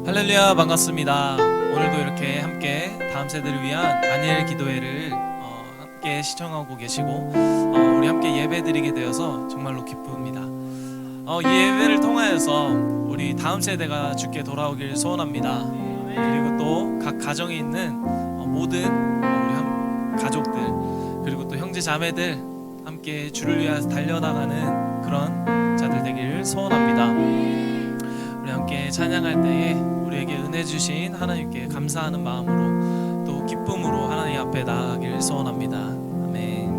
할렐루야, 반갑습니다. 오늘도 이렇게 함께 다음 세대를 위한 다니엘 기도회를 함께 시청하고 계시고 우리 함께 예배드리게 되어서 정말로 기쁩니다. 이 예배를 통하여서 우리 다음 세대가 주께 돌아오길 소원합니다. 그리고 또 각 가정에 있는 모든 우리 가족들, 그리고 또 형제 자매들 함께 주를 위해서 달려나가는 그런 자들 되기를 소원합니다. 우리 함께 찬양할 때에 우리에게 은혜 주신 하나님께 감사하는 마음으로 또 기쁨으로 하나님 앞에 나아가길 소원합니다. 아멘.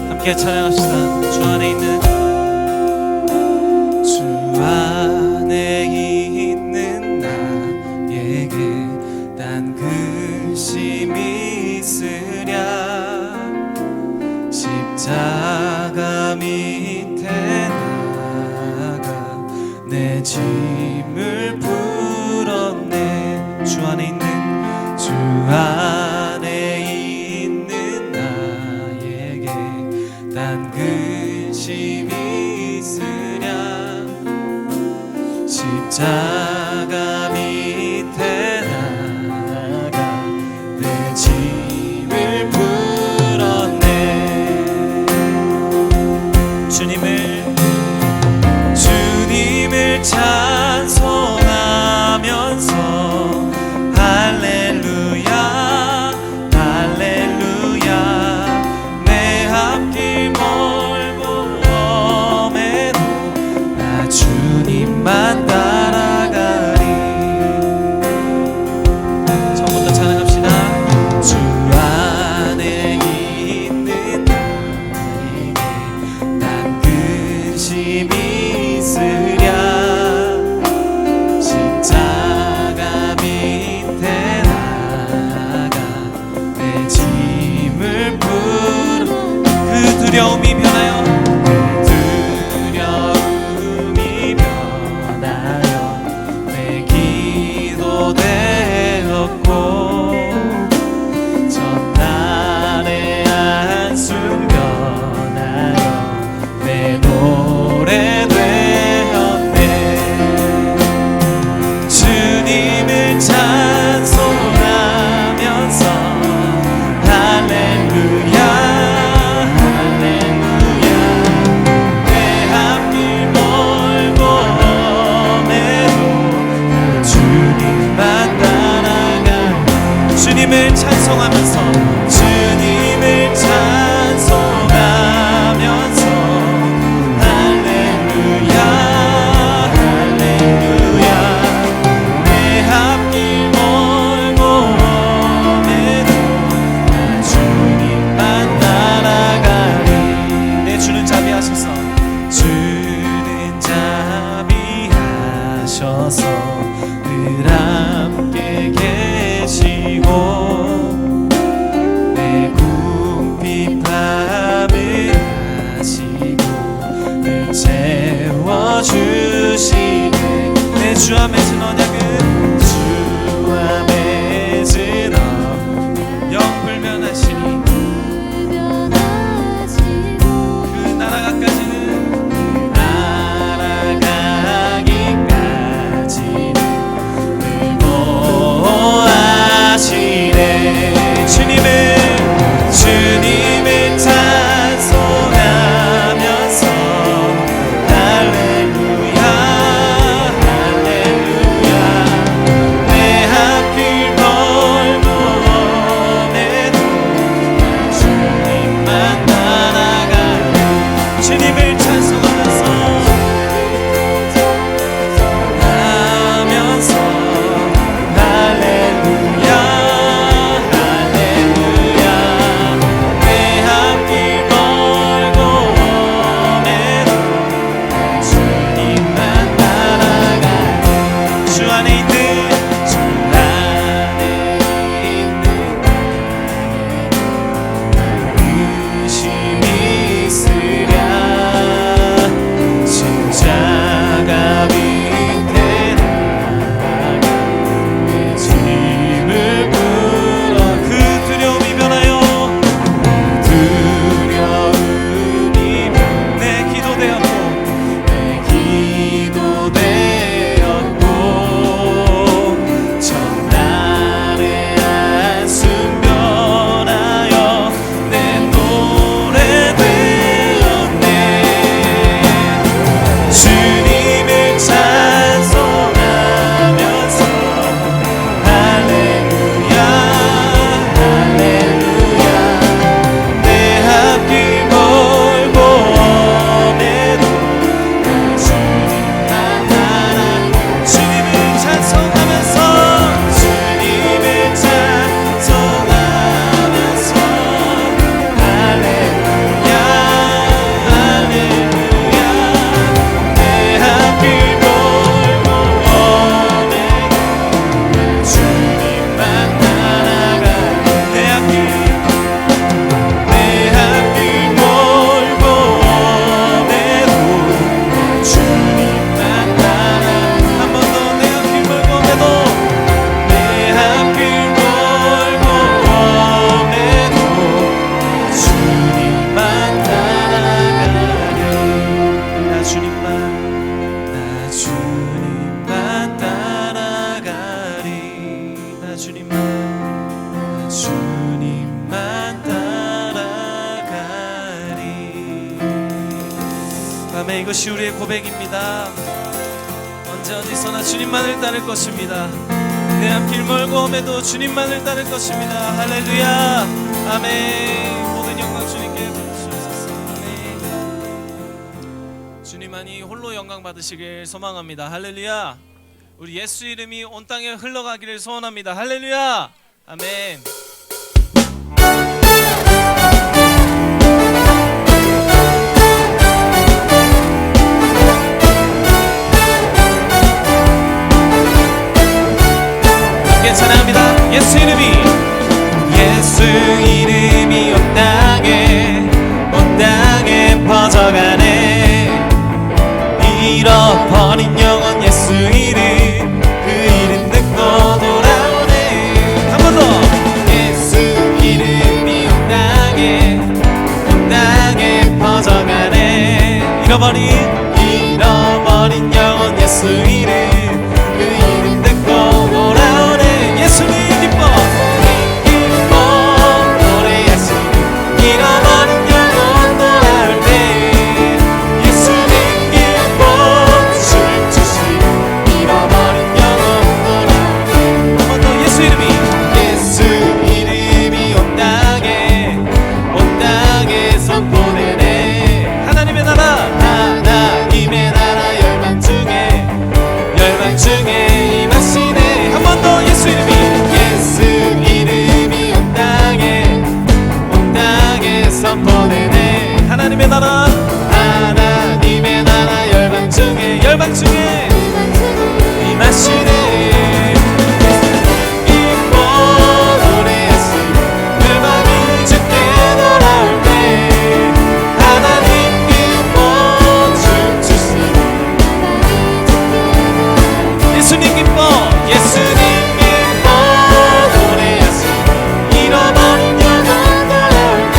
함께 찬양합시다. 주 안에 있는 나에게 단 근심이 있으랴. 십자가 밑에 나가 내 짐을 풀었네. 주 안에 있는 단 근심이 있으랴. 십자가 밑에 나가 내 짐을 풀었네. 주님을 찬송하면서 할렐루야 할렐루야. 내 앞길 멀고 험해도 나 주님만 따라가리. 처음부터 찬양합시다. 주 안에 있는 나에게 난 근심이 있으랴. 십자가 밑에 나가 내 짐을 풀어. 그 두려움이 변하여 내 기도 되었고 전날의 한숨 변하여 내 노래 되었네. 주님을 찬송하면서 할렐루야 할렐루야. 내 앞길 멀고 험해도 주님만 따라가. 주님을 찬송하면서 할렐루야 할렐루야. 내 앞길 멀고 험해도 주님만 따라가리. 내 주는 자비하셔서 늘 함께 계시고 내 궁핍함을 아시고 늘 채워주시네. 내 주와 맺은 언약은 영불면하시니 그 나라가기까지는 주님을 찬송하면서 할렐루야 할렐루야. 이것이 우리의 고백입니다. 언제 어디서나 주님만을 따를 것입니다. 내 앞길 멀고 험해도 주님만을 따를 것입니다. 할렐루야. 아멘. 모든 영광 주님께 받으시옵소서. 아멘. 주님만이 홀로 영광 받으시길 소망합니다. 할렐루야. 우리 예수 이름이 온 땅에 흘러가기를 소원합니다. 할렐루야. 아멘. 찬양합니다. 예수 이름이 온 땅에 퍼져가네. 잃어버린 영혼 예수 이름, 그 이름 듣고 돌아오네. 한 번 더. 예수 이름이 온 땅에 퍼져가네. 잃어버린 영혼 예수 이름, 그 이름 듣고 돌아오네. 예수님 기뻐 노래하시니 잃어버린 영혼 돌아올 때. 예수님 기뻐 춤추시니 잃어버린 영혼 돌아올 때. 한 번 더. 예수 이름이 온 땅에 선포되네. 하나님의 나라 열방 중에 임하시네. 한 번 더. 예수 이름이 온 땅에 선포되네. 하나님의 나라 열방 중에 임하시네. 기뻐 노래하시니 그 맘이 주께 돌아올 때. 하나님 기뻐 춤추시니 예수님 기뻐 노래하시니 잃어버린 영혼 돌아올 때.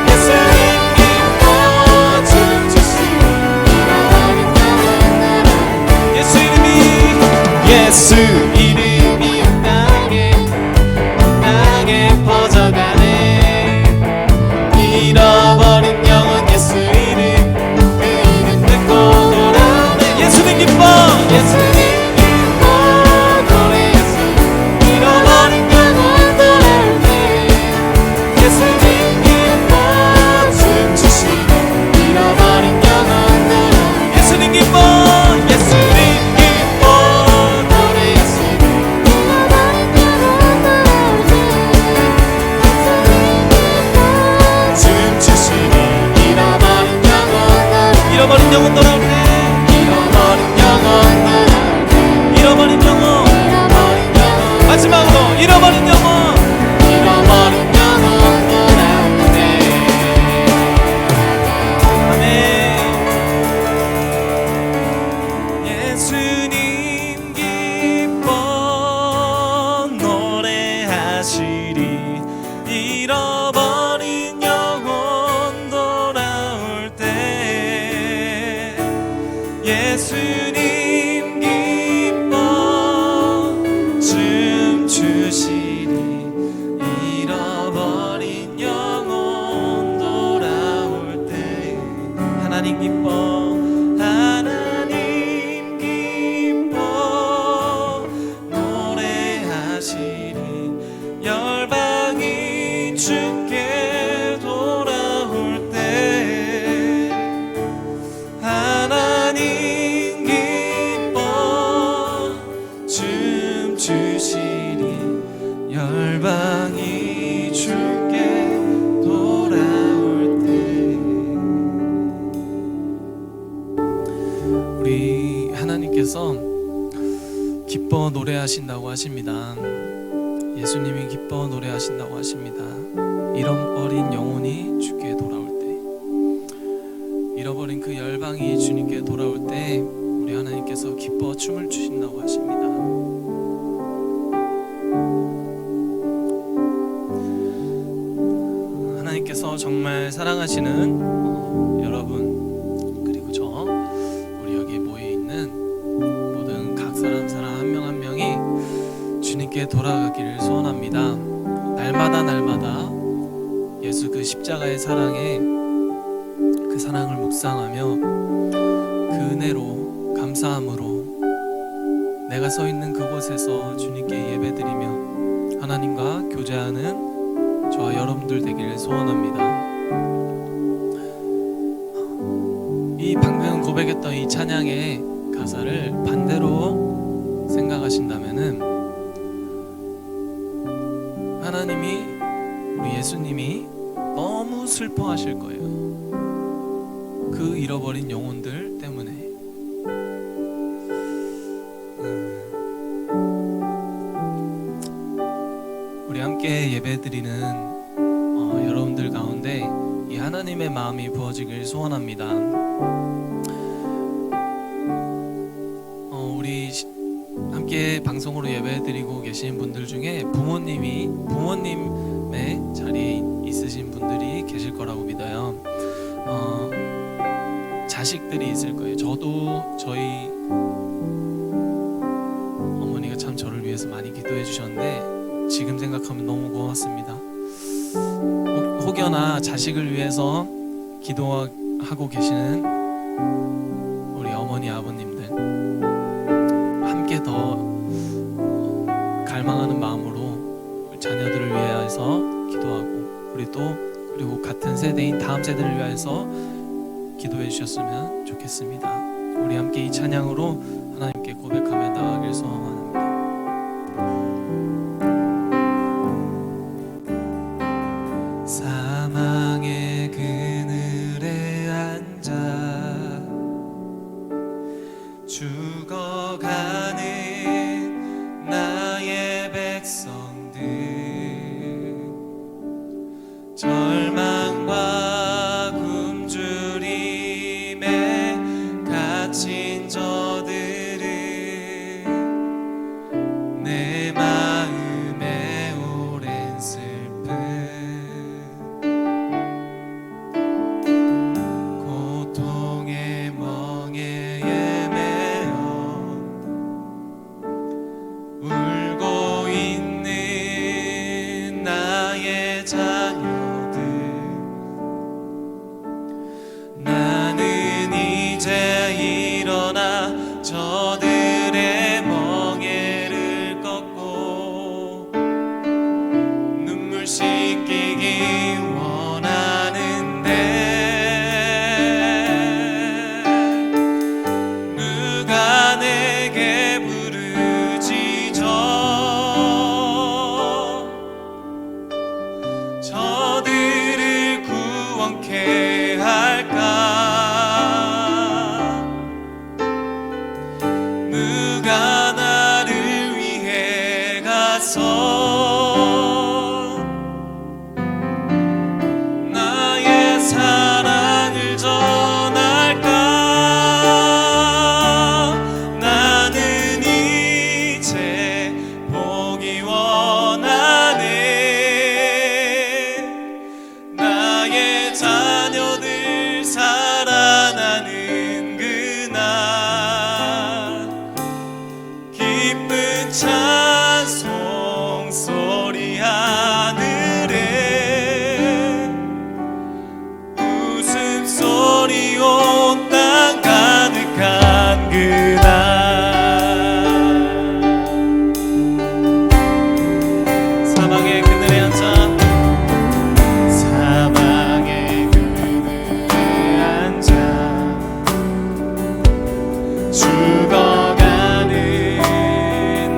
예수님 기뻐 춤추시니 잃어버린 영혼 돌아올 때. 예수 이름이 온 땅에 퍼져가네. 잃어버린 영혼 예수 이름, 그 이름 듣고 돌아오네. 예수님 기뻐 노래하시니 잃어버린 영혼 돌아올 때. 예수님 기뻐 춤추시니 잃어버린 영혼 돌아올 때. 예수님 기뻐 노래하시니 춤추시니 잃어버린 영혼 돌아올 때. 잃어버린 영혼 마지막으로 잃어버린 영혼 돌아올 때. 아멘. 예수님 기뻐 노래하시리 잃어버린 영혼 돌아올 때. 예수님 기뻐 춤추시리 잃어버린 영혼 돌아올 때. 하나님 기뻐 노래하시리 열방이 주께 돌아올 때. 하나님 기뻐 춤추시리 열방이 주께 돌아올 때. 우리 하나님께서 기뻐 노래하신다고 하십니다. 예수님이 기뻐 노래하신다고 하십니다. 잃어버린 영혼이 주께 돌아올 때, 잃어버린 그 열방이 주님께 돌아올 때 우리 하나님께서 기뻐 춤을 추신다고 하십니다. 하나님께서 정말 사랑하시는 여러분, 그리고 저, 우리 여기에 모여있는 모든 각 사람 한 명 한 명이 주님께 돌아가기를 소원합니다. 날마다 예수 그 십자가의 사랑에 그 그 사랑을 묵상하며 그 은혜로 감사함으로 내가 서 있는 그곳에서 주님께 예배드리며 하나님과 교제하는 저와 여러분들 되기를 소원합니다. 이 방금 고백했던 이 찬양의 가사를 반대로 생각하신다면은 하나님이 우리 예수님이 너무 슬퍼하실 거예요. 그 잃어버린 영혼들 때문에. 우리 함께 예배드리는 여러분들 가운데 이 하나님의 마음이 부어지길 소원합니다. 우리 함께 방송으로 예배드리고 계신 분들 중에 부모님의 자리에 있으신 분들이 계실 거라고 믿어요. 자식들이 있을 거예요. 저도 저희 어머니가 참 저를 위해서 많이 기도해 주셨는데 지금 생각하면 너무 고맙습니다. 혹여나 자식을 위해서 기도하고 계시는 우리 어머니 아버님들 함께 더 갈망하는 마음으로 자녀들을 위해서 기도하고 그리고 같은 세대인 다음 세대를 위해서 기도해 주셨으면 좋겠습니다. 우리 함께 이 찬양으로 하나님께 고백하며 나아가길 소원합니다. 사망의 그늘에 앉아 죽어가는 나의 백성들 절망과 굶주림에 갇힌 저들을 내 마음에 오랜 슬픔 고통의 멍에에 매여 울고 있는 나의 자녀들 나는 이제 일어나 저들의 멍에를 꺾고 눈물 씻기기 원하는데 누가 내게 부르짖어 저들을 구원케 할까 누가 나를 위해 가서 나의 사랑을 전할까 나는 이제 보기 원하네 나의 자녀들 살아나는 그날 기쁜 찬송 소리 하늘에 웃음소리 온 땅 가득한 그날 사망의 그늘에 앉아 사망의 그늘에 앉아 죽어가는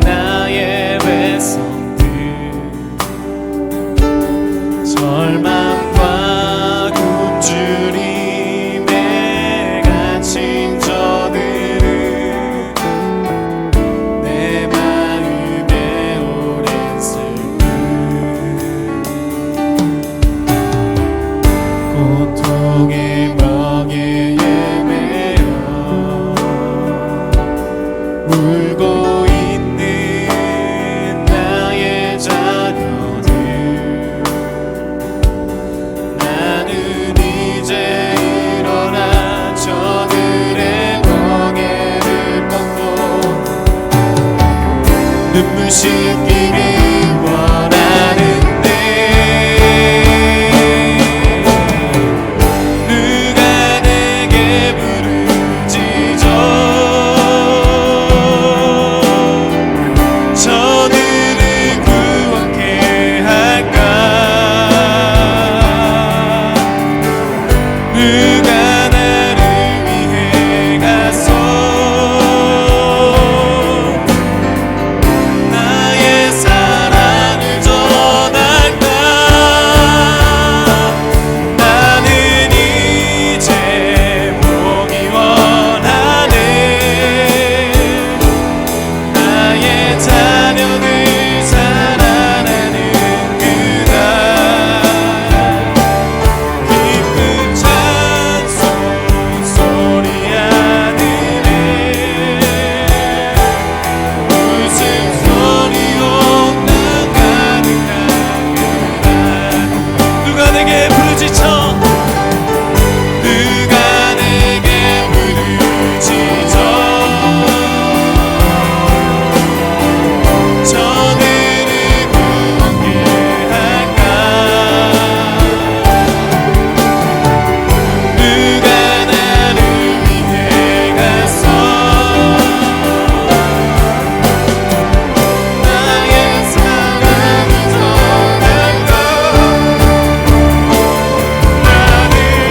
나의 백성들 절망과 굶주림에 갇힌 저들을 내 마음에 오랜 슬픔 고통의 멍에에 매여 울고 있는 나의 자녀들 나는 이제 일어나 저들의 멍에를 꺾고 눈물 씻기기 원하는데 누가 누가 나를 위해 가서 나의 사랑을 전할까. 나는 이제 보기 원하네. 나의 자녀들 사랑하는 그날 기쁜 찬송 소리 하늘에 웃음소리로 난 가득한 그날 누가 내게 부르짖어 누가 내게 부르짖어 저들을 구원케 할까. 누가 나를 위해 가서 나의 사랑을 전할까. 나는 이제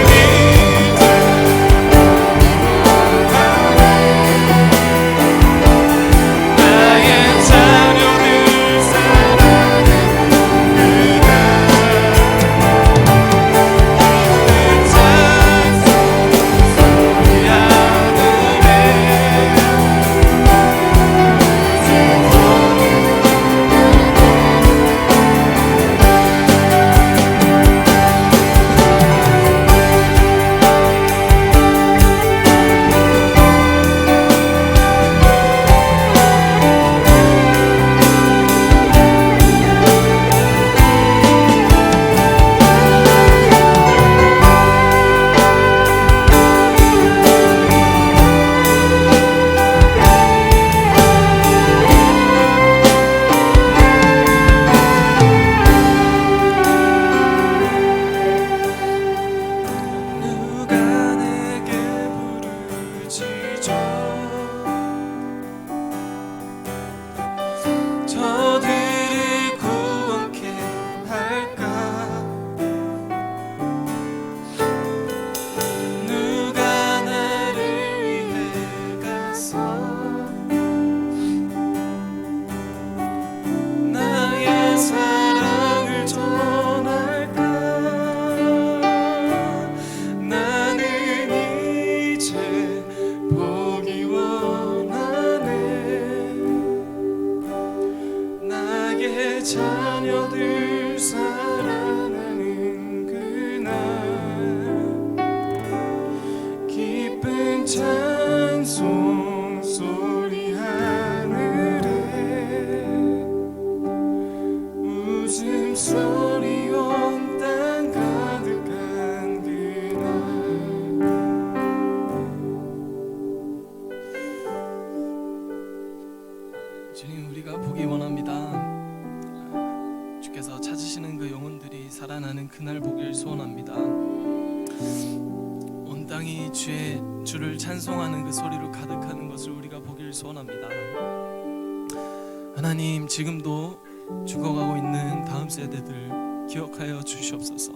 나의 자녀들 사랑하는 그날 찬송 소리 하늘에 누가 내게 부르짖어 저들을 구원케 할까. 누가 나를 위해 가서 나의 사랑을 전할까. 나는 이제 보기 원하네. 나의 자녀들 사랑하는 그날 기쁜 찬송 소리 하늘에 웃음소리 온 땅 가득한 그날 주님, 우리가 보기 원합니다. 주께서 찾으시는 그 영혼들이 살아나는 그날 보길 소원합니다. 온 땅이 주를 찬송하는 그 소리로 가득하는 것을 우리가 보길 소원합니다. 하나님, 지금도 죽어가고 있는 다음 세대들 기억하여 주시옵소서.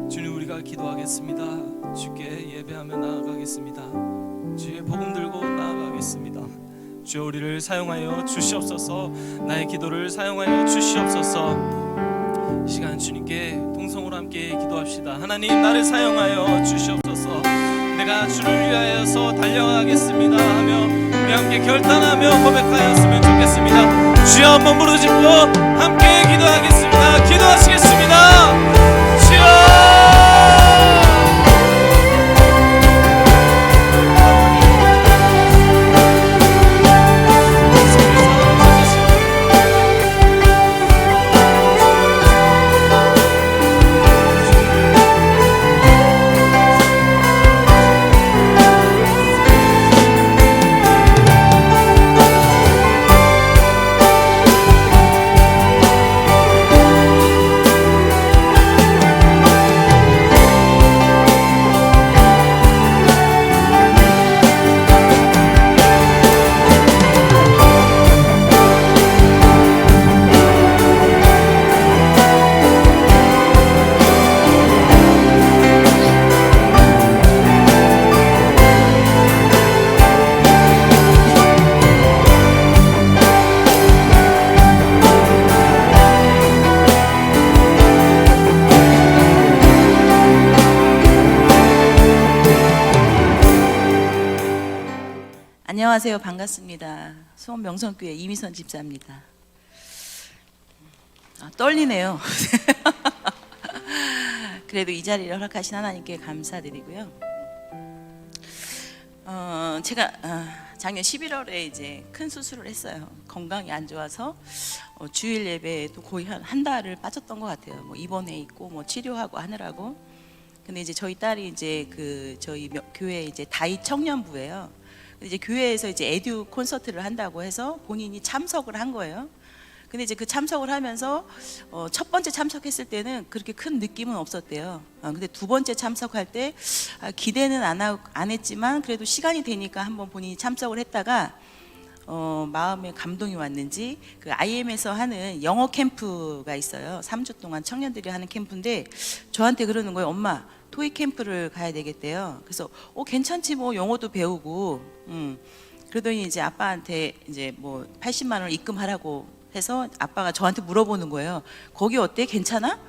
주님, 우리가 기도하겠습니다. 주께 예배하며 나아가겠습니다. 주의 복음 들고 나아가겠습니다. 주여, 우리를 사용하여 주시옵소서. 나의 기도를 사용하여 주시옵소서. 이 시간 주님께 동성으로 함께 기도합시다. 하나님, 나를 사용하여 주시옵소서. 내가 주를 위하여서 달려가겠습니다 하며 우리 함께 결단하며 고백하였으면 좋겠습니다. 주여, 한번 부르짖고 함께 기도하겠습니다. 기도하시겠습니다. 주여. 안녕하세요. 반갑습니다. 수원 명성교회 이미선 집사입니다. 떨리네요. 그래도 이 자리를 허락하신 하나님께 감사드리고요. 제가 작년 11월에 이제 큰 수술을 했어요. 건강이 안 좋아서 주일 예배도 거의 한 달을 빠졌던 것 같아요. 뭐 입원해 있고 뭐 치료하고 하느라고. 근데 이제 저희 딸이 이제 저희 교회 이제 다이 청년부예요. 근데 이제 교회에서 이제 에듀 콘서트를 한다고 해서 본인이 참석을 한 거예요. 근데 이제 그 참석을 하면서 첫 번째 참석했을 때는 그렇게 큰 느낌은 없었대요. 근데 두 번째 참석할 때 기대는 안 했지만 그래도 시간이 되니까 한번 본인이 참석을 했다가 마음에 감동이 왔는지 그 IM에서 하는 영어 캠프가 있어요. 3주 동안 청년들이 하는 캠프인데 저한테 그러는 거예요. 엄마, 토익 캠프를 가야 되겠대요. 그래서 괜찮지 뭐 영어도 배우고. 그러더니 이제 아빠한테 이제 뭐 80만 원을 입금하라고 해서 아빠가 저한테 물어보는 거예요. 거기 어때? 괜찮아?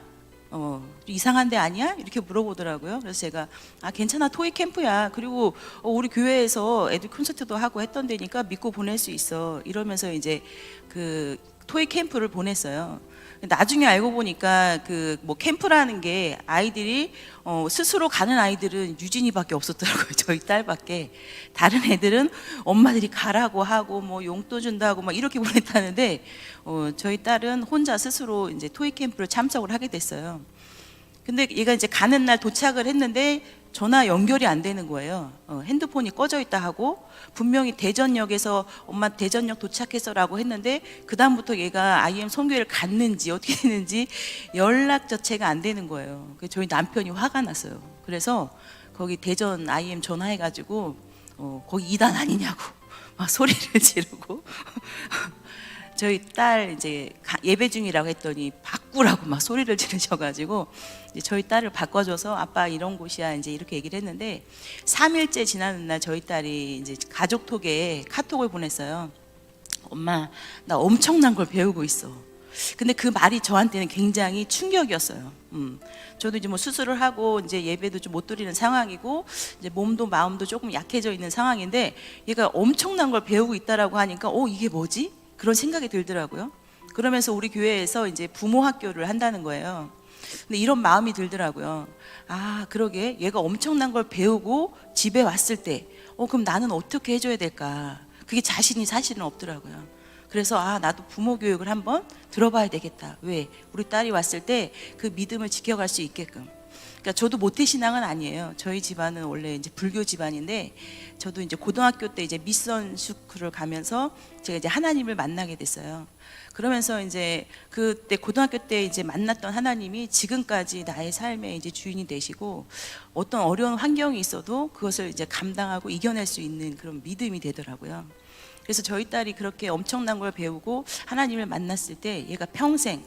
이상한 데 아니야? 이렇게 물어보더라고요. 그래서 제가 괜찮아, 토익 캠프야. 그리고 우리 교회에서 애들 콘서트도 하고 했던 데니까 믿고 보낼 수 있어. 이러면서 이제 그 토익 캠프를 보냈어요. 나중에 알고 보니까 그 뭐 캠프라는 게 아이들이 스스로 가는 아이들은 유진이밖에 없었더라고요. 저희 딸밖에. 다른 애들은 엄마들이 가라고 하고 뭐 용돈 준다고 막 이렇게 보냈다는데 저희 딸은 혼자 스스로 이제 토익 캠프를 참석을 하게 됐어요. 근데 얘가 이제 가는 날 도착을 했는데 전화 연결이 안 되는 거예요. 핸드폰이 꺼져 있다 하고 분명히 대전역에서 엄마 대전역 도착했어라고 했는데 그 다음부터 얘가 IM 선교회를 갔는지 어떻게 됐는지 연락 자체가 안 되는 거예요. 그래서 저희 남편이 화가 났어요. 그래서 거기 대전 IM 전화해가지고 거기 이단 아니냐고 막 소리를 지르고 저희 딸 이제 예배 중이라고 했더니 바꾸라고 막 소리를 지르셔가지고 이제 저희 딸을 바꿔줘서 아빠 이런 곳이야 이제 이렇게 얘기를 했는데 3일째 지나는 날 저희 딸이 이제 가족톡에 카톡을 보냈어요. 엄마, 나 엄청난 걸 배우고 있어. 근데 그 말이 저한테는 굉장히 충격이었어요. 저도 이제 뭐 수술을 하고 이제 예배도 좀 못 드리는 상황이고 이제 몸도 마음도 조금 약해져 있는 상황인데 얘가 엄청난 걸 배우고 있다라고 하니까 이게 뭐지? 그런 생각이 들더라고요. 그러면서 우리 교회에서 이제 부모 학교를 한다는 거예요. 근데 이런 마음이 들더라고요. 그러게 얘가 엄청난 걸 배우고 집에 왔을 때 그럼 나는 어떻게 해줘야 될까? 그게 자신이 사실은 없더라고요. 그래서 나도 부모 교육을 한번 들어봐야 되겠다. 왜? 우리 딸이 왔을 때 그 믿음을 지켜갈 수 있게끔. 그러니까 저도 모태신앙은 아니에요. 저희 집안은 원래 이제 불교 집안인데 저도 이제 고등학교 때 이제 미션 스쿨을 가면서 제가 이제 하나님을 만나게 됐어요. 그러면서 이제 그때 고등학교 때 이제 만났던 하나님이 지금까지 나의 삶의 이제 주인이 되시고 어떤 어려운 환경이 있어도 그것을 이제 감당하고 이겨낼 수 있는 그런 믿음이 되더라고요. 그래서 저희 딸이 그렇게 엄청난 걸 배우고 하나님을 만났을 때 얘가 평생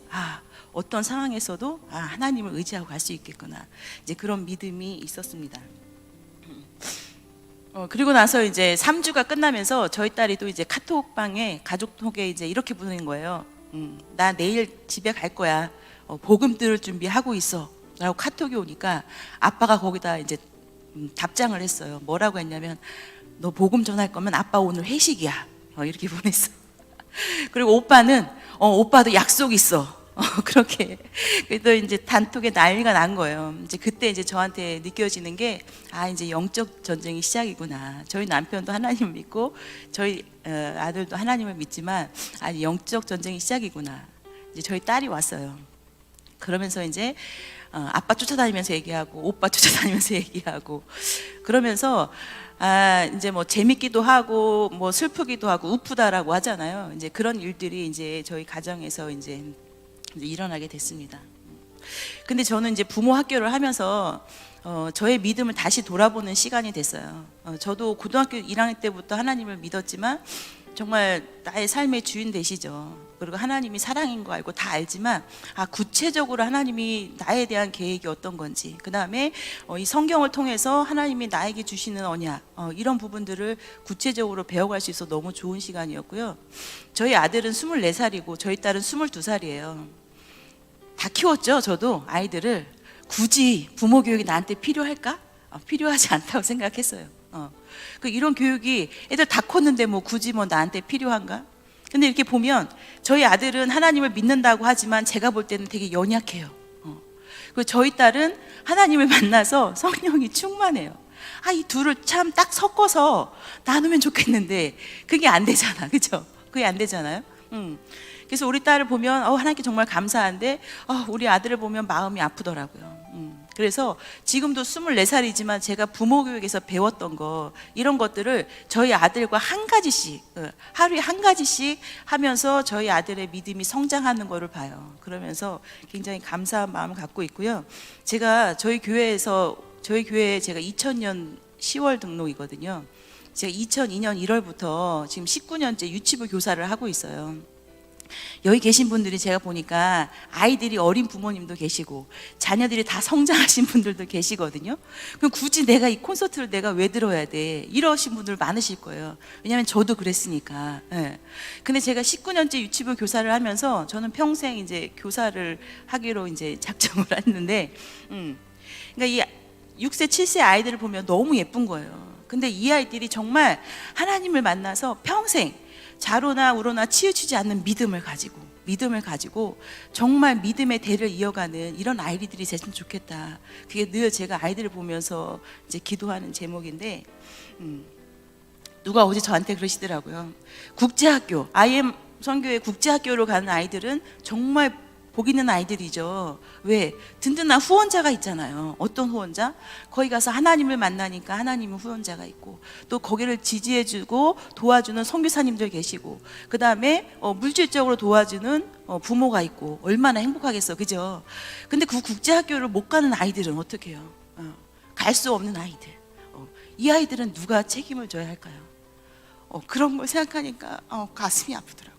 어떤 상황에서도 하나님을 의지하고 갈 수 있겠구나 이제 그런 믿음이 있었습니다. 그리고 나서 이제 3주가 끝나면서 저희 딸이 또 이제 카톡방에 가족톡에 이제 이렇게 보내는 거예요. 나 내일 집에 갈 거야. 복음 들을 준비하고 있어. 라고 카톡이 오니까 아빠가 거기다 이제 답장을 했어요. 뭐라고 했냐면 너 복음 전할 거면 아빠 오늘 회식이야. 이렇게 보냈어. 그리고 오빠는 오빠도 약속 있어. 그렇게 또 이제 단톡에 난리가 난 거예요. 이제 그때 이제 저한테 느껴지는 게 이제 영적 전쟁이 시작이구나. 저희 남편도 하나님을 믿고 저희 아들도 하나님을 믿지만 영적 전쟁이 시작이구나. 이제 저희 딸이 왔어요. 그러면서 이제 아빠 쫓아다니면서 얘기하고 오빠 쫓아다니면서 얘기하고 그러면서 이제 뭐 재밌기도 하고 뭐 슬프기도 하고 우프다라고 하잖아요. 이제 그런 일들이 이제 저희 가정에서 이제 일어나게 됐습니다. 근데 저는 이제 부모 학교를 하면서 저의 믿음을 다시 돌아보는 시간이 됐어요. 저도 고등학교 1학년 때부터 하나님을 믿었지만 정말 나의 삶의 주인 되시죠. 그리고 하나님이 사랑인 거 알고 다 알지만 구체적으로 하나님이 나에 대한 계획이 어떤 건지, 그 다음에 이 성경을 통해서 하나님이 나에게 주시는 언약, 이런 부분들을 구체적으로 배워갈 수 있어서 너무 좋은 시간이었고요. 저희 아들은 24살이고 저희 딸은 22살이에요 다 키웠죠. 저도 아이들을. 굳이 부모 교육이 나한테 필요할까? 필요하지 않다고 생각했어요. 그 이런 교육이 애들 다 컸는데 뭐 굳이 뭐 나한테 필요한가? 근데 이렇게 보면 저희 아들은 하나님을 믿는다고 하지만 제가 볼 때는 되게 연약해요. 그리고 저희 딸은 하나님을 만나서 성령이 충만해요. 이 둘을 참 딱 섞어서 나누면 좋겠는데 그게 안 되잖아, 그렇죠? 그게 안 되잖아요. 그래서 우리 딸을 보면 하나님께 정말 감사한데 우리 아들을 보면 마음이 아프더라고요. 그래서 지금도 24살이지만 제가 부모 교육에서 배웠던 거 이런 것들을 저희 아들과 한 가지씩 하루에 한 가지씩 하면서 저희 아들의 믿음이 성장하는 거를 봐요. 그러면서 굉장히 감사한 마음을 갖고 있고요. 제가 저희 교회에 제가 2000년 10월 등록이거든요. 제가 2002년 1월부터 지금 19년째 유치부 교사를 하고 있어요. 여기 계신 분들이 제가 보니까 아이들이 어린 부모님도 계시고 자녀들이 다 성장하신 분들도 계시거든요. 그럼 굳이 내가 이 콘서트를 내가 왜 들어야 돼? 이러신 분들 많으실 거예요. 왜냐하면 저도 그랬으니까. 네. 근데 제가 19년째 유치부 교사를 하면서 저는 평생 이제 교사를 하기로 이제 작정을 했는데, 그러니까 이 6세, 7세 아이들을 보면 너무 예쁜 거예요. 근데 이 아이들이 정말 하나님을 만나서 평생 자로나 우로나 치우치지 않는 믿음을 가지고 정말 믿음의 대를 이어가는 이런 아이들이 됐으면 좋겠다. 그게 늘 제가 아이들을 보면서 이제 기도하는 제목인데, 누가 어제 저한테 그러시더라고요. 국제학교, IM 선교회 국제학교로 가는 아이들은 정말 복 있는 아이들이죠. 왜? 든든한 후원자가 있잖아요. 어떤 후원자? 거기 가서 하나님을 만나니까 하나님은 후원자가 있고, 또 거기를 지지해주고 도와주는 선교사님들 계시고, 그 다음에 물질적으로 도와주는 부모가 있고, 얼마나 행복하겠어, 그죠? 근데 그 국제학교를 못 가는 아이들은 어떻게 해요? 갈 수 없는 아이들. 이 아이들은 누가 책임을 져야 할까요? 그런 걸 생각하니까 가슴이 아프더라고요.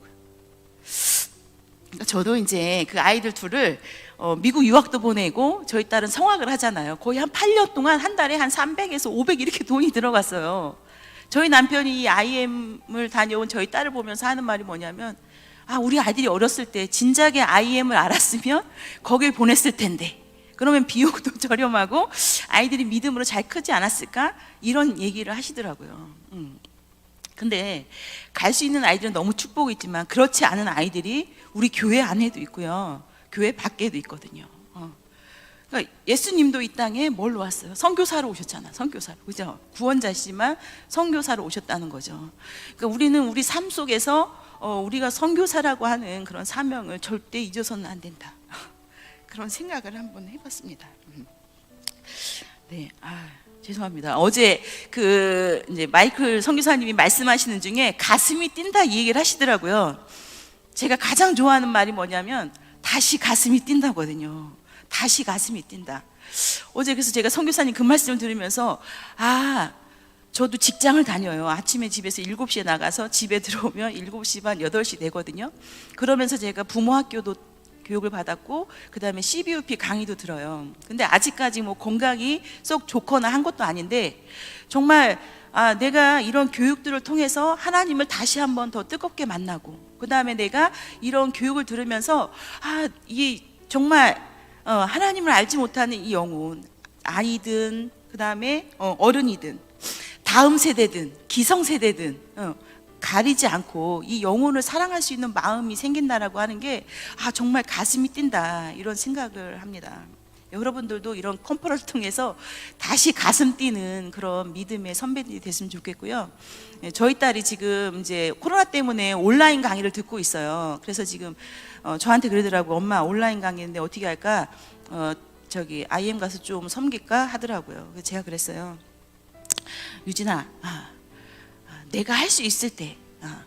저도 이제 그 아이들 둘을 미국 유학도 보내고 저희 딸은 성악을 하잖아요. 거의 한 8년 동안 한 달에 한 300에서 500 이렇게 돈이 들어갔어요. 저희 남편이 이 IM을 다녀온 저희 딸을 보면서 하는 말이 뭐냐면, 우리 아이들이 어렸을 때 진작에 IM을 알았으면 거길 보냈을 텐데, 그러면 비용도 저렴하고 아이들이 믿음으로 잘 크지 않았을까? 이런 얘기를 하시더라고요. 근데 갈 수 있는 아이들은 너무 축복이 있지만 그렇지 않은 아이들이 우리 교회 안에도 있고요, 교회 밖에도 있거든요. 그러니까 예수님도 이 땅에 뭘로 왔어요? 선교사로 오셨잖아. 선교사로, 그죠? 구원자시지만 선교사로 오셨다는 거죠. 그러니까 우리는 우리 삶 속에서 우리가 선교사라고 하는 그런 사명을 절대 잊어서는 안 된다. 그런 생각을 한번 해봤습니다. 네, 죄송합니다. 어제 이제 마이클 선교사님이 말씀하시는 중에 가슴이 뛴다 이 얘기를 하시더라고요. 제가 가장 좋아하는 말이 뭐냐면 다시 가슴이 뛴다거든요. 다시 가슴이 뛴다. 어제 그래서 제가 선교사님 그 말씀을 들으면서 저도 직장을 다녀요. 아침에 집에서 7시에 나가서 집에 들어오면 7시 반, 8시 되거든요. 그러면서 제가 부모 학교도 교육을 받았고, 그 다음에 CBUP 강의도 들어요. 근데 아직까지 뭐 건강이 썩 좋거나 한 것도 아닌데, 정말 내가 이런 교육들을 통해서 하나님을 다시 한번 더 뜨겁게 만나고, 그 다음에 내가 이런 교육을 들으면서 이 정말 하나님을 알지 못하는 이 영혼, 아이든 그 다음에 어른이든 다음 세대든 기성세대든 가리지 않고 이 영혼을 사랑할 수 있는 마음이 생긴다라고 하는 게 정말 가슴이 뛴다, 이런 생각을 합니다. 여러분들도 이런 컨퍼런스 통해서 다시 가슴 뛰는 그런 믿음의 선배들이 됐으면 좋겠고요. 저희 딸이 지금 이제 코로나 때문에 온라인 강의를 듣고 있어요. 그래서 지금 저한테 그러더라고. 엄마, 온라인 강의인데 어떻게 할까? IM 가서 좀 섬길까 하더라고요. 그래서 제가 그랬어요. 유진아, 내가 할 수 있을 때,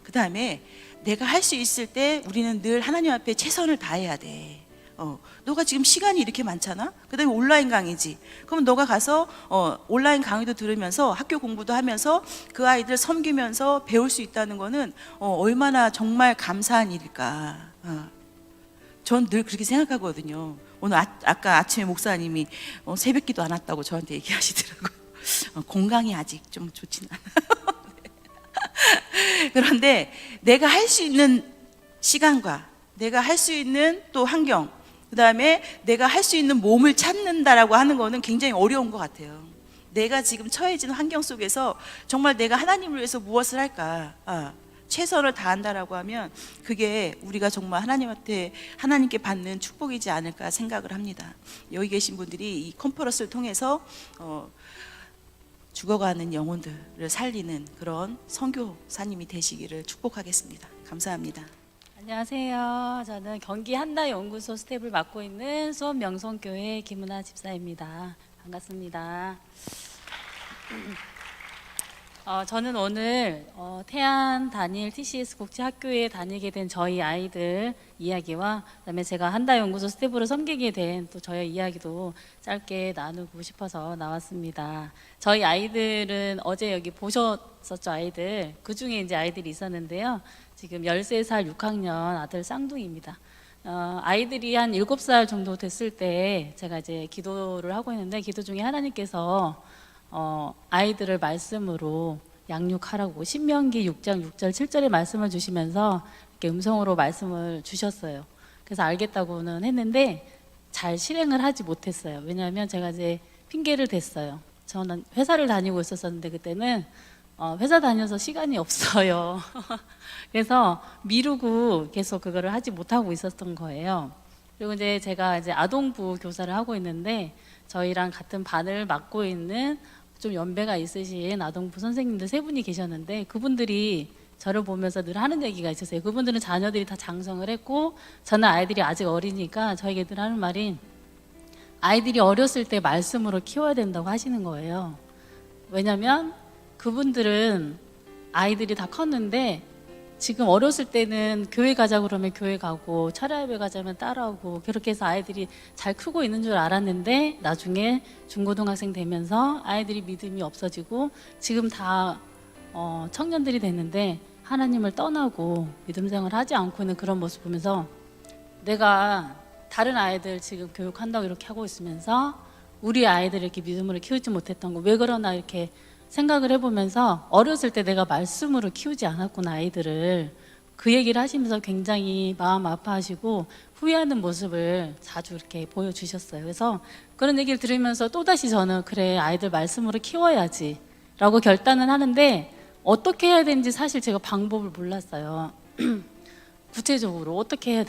그 다음에 내가 할 수 있을 때 우리는 늘 하나님 앞에 최선을 다해야 돼. 너가 지금 시간이 이렇게 많잖아? 그 다음에 온라인 강의지. 그럼 너가 가서 온라인 강의도 들으면서 학교 공부도 하면서 그 아이들 섬기면서 배울 수 있다는 거는 얼마나 정말 감사한 일일까. 전 늘 그렇게 생각하거든요. 오늘 아까 아침에 목사님이 새벽기도 안 왔다고 저한테 얘기하시더라고요. 건강이 아직 좀 좋진 않아요. 그런데 내가 할 수 있는 시간과 내가 할 수 있는 또 환경, 그 다음에 내가 할 수 있는 몸을 찾는다라고 하는 거는 굉장히 어려운 것 같아요. 내가 지금 처해진 환경 속에서 정말 내가 하나님을 위해서 무엇을 할까? 최선을 다한다라고 하면 그게 우리가 정말 하나님께 받는 축복이지 않을까 생각을 합니다. 여기 계신 분들이 이 컨퍼런스를 통해서 죽어가는 영혼들을 살리는 그런 선교사님이 되시기를 축복하겠습니다. 감사합니다. 안녕하세요. 저는 경기 한다연구소 스텝을 맡고 있는 수원명성교회 김은아 집사입니다. 반갑습니다. 저는 오늘 태안 단일 TCS 국제학교에 다니게 된 저희 아이들 이야기와 그다음에 제가 한다연구소 스텝으로 섬기게 된 또 저의 이야기도 짧게 나누고 싶어서 나왔습니다. 저희 아이들은 어제 여기 보셨었죠, 아이들. 그 중에 이제 아이들이 있었는데요. 지금 13살 6학년 아들 쌍둥이입니다. 아이들이 한 7살 정도 됐을 때 제가 이제 기도를 하고 있는데 기도 중에 하나님께서 아이들을 말씀으로 양육하라고 신명기 6장 6절 7절의 말씀을 주시면서 이렇게 음성으로 말씀을 주셨어요. 그래서 알겠다고는 했는데 잘 실행을 하지 못했어요. 왜냐하면 제가 이제 핑계를 댔어요. 저는 회사를 다니고 있었는데 그때는 회사 다녀서 시간이 없어요. 그래서 미루고 계속 그거를 하지 못하고 있었던 거예요. 그리고 이제 제가 이제 아동부 교사를 하고 있는데 저희랑 같은 반을 맡고 있는 좀 연배가 있으신 아동부 선생님들 3분이 계셨는데 그분들이 저를 보면서 늘 하는 얘기가 있었어요. 그분들은 자녀들이 다 장성을 했고 저는 아이들이 아직 어리니까 저에게 늘 하는 말이 아이들이 어렸을 때 말씀으로 키워야 된다고 하시는 거예요. 왜냐면 그분들은 아이들이 다 컸는데 지금 어렸을 때는 교회 가자 그러면 교회 가고 철야예배 가자면 따라오고 그렇게 해서 아이들이 잘 크고 있는 줄 알았는데 나중에 중고등학생 되면서 아이들이 믿음이 없어지고 지금 다 청년들이 됐는데 하나님을 떠나고 믿음 생활을 하지 않고 있는 그런 모습 보면서 내가 다른 아이들 지금 교육한다고 이렇게 하고 있으면서 우리 아이들을 이렇게 믿음으로 키우지 못했던 거 왜 그러나 이렇게 생각을 해보면서 어렸을 때 내가 말씀으로 키우지 않았구나 아이들을 그 얘기를 하시면서 굉장히 마음 아파하시고 후회하는 모습을 자주 이렇게 보여주셨어요. 그래서 그런 얘기를 들으면서 또다시 저는 그래 아이들 말씀으로 키워야지 라고 결단은 하는데 어떻게 해야 되는지 사실 제가 방법을 몰랐어요. 구체적으로 어떻게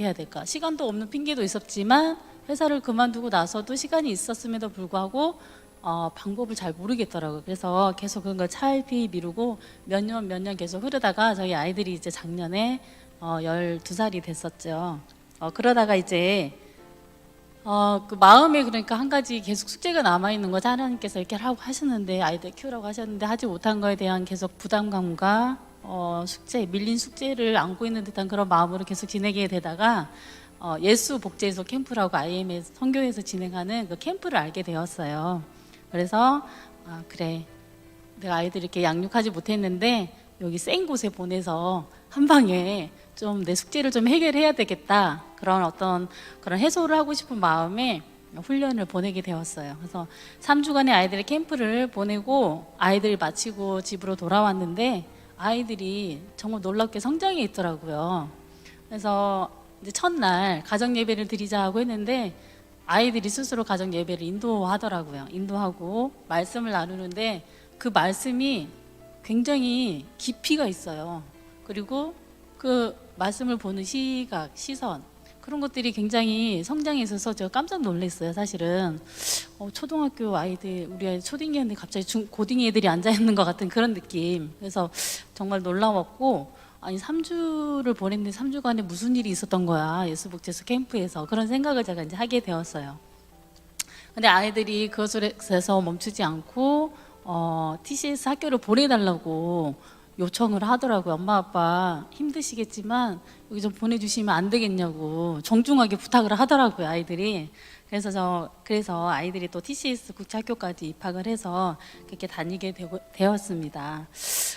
해야 될까? 시간도 없는 핑계도 있었지만 회사를 그만두고 나서도 시간이 있었음에도 불구하고 방법을 잘 모르겠더라고요. 그래서 계속 그런 걸 차일피 미루고 몇 년 계속 흐르다가 저희 아이들이 이제 작년에 12살이 됐었죠. 그러다가 이제 그 마음에 그러니까 한 가지 계속 숙제가 남아있는 거죠. 하나님께서 이렇게 하고 하셨는데 아이들 키우라고 하셨는데 하지 못한 거에 대한 계속 부담감과 밀린 숙제를 안고 있는 듯한 그런 마음으로 계속 지내게 되다가 예수 복제소 캠프라고 IMS 선교에서 진행하는 그 캠프를 알게 되었어요. 그래서 그래 내가 아이들 이렇게 양육하지 못했는데 여기 센 곳에 보내서 한 방에 좀 내 숙제를 좀 해결해야 되겠다 그런 어떤 그런 해소를 하고 싶은 마음에 훈련을 보내게 되었어요. 그래서 3주간의 아이들의 캠프를 보내고 아이들이 마치고 집으로 돌아왔는데 아이들이 정말 놀랍게 성장해 있더라고요. 그래서 이제 첫날 가정 예배를 드리자 하고 했는데 아이들이 스스로 가정 예배를 인도하더라고요. 인도하고 말씀을 나누는데 그 말씀이 굉장히 깊이가 있어요. 그리고 그 말씀을 보는 시각, 시선 그런 것들이 굉장히 성장해 있어서 제가 깜짝 놀랐어요. 사실은 초등학교 아이들, 우리 아이 초딩이었는데 갑자기 고딩 애들이 앉아 있는 것 같은 그런 느낌. 그래서 정말 놀라웠고 아니 3주를 보냈는데 3주간에 무슨 일이 있었던 거야 예수복제소 캠프에서 그런 생각을 제가 이제 하게 되었어요. 근데 아이들이 그것에서 멈추지 않고 TCS 학교를 보내달라고 요청을 하더라고요. 엄마 아빠 힘드시겠지만 여기 좀 보내주시면 안 되겠냐고 정중하게 부탁을 하더라고요 아이들이. 그래서 아이들이 또 TCS 국제학교까지 입학을 해서 그렇게 다니게 되었습니다.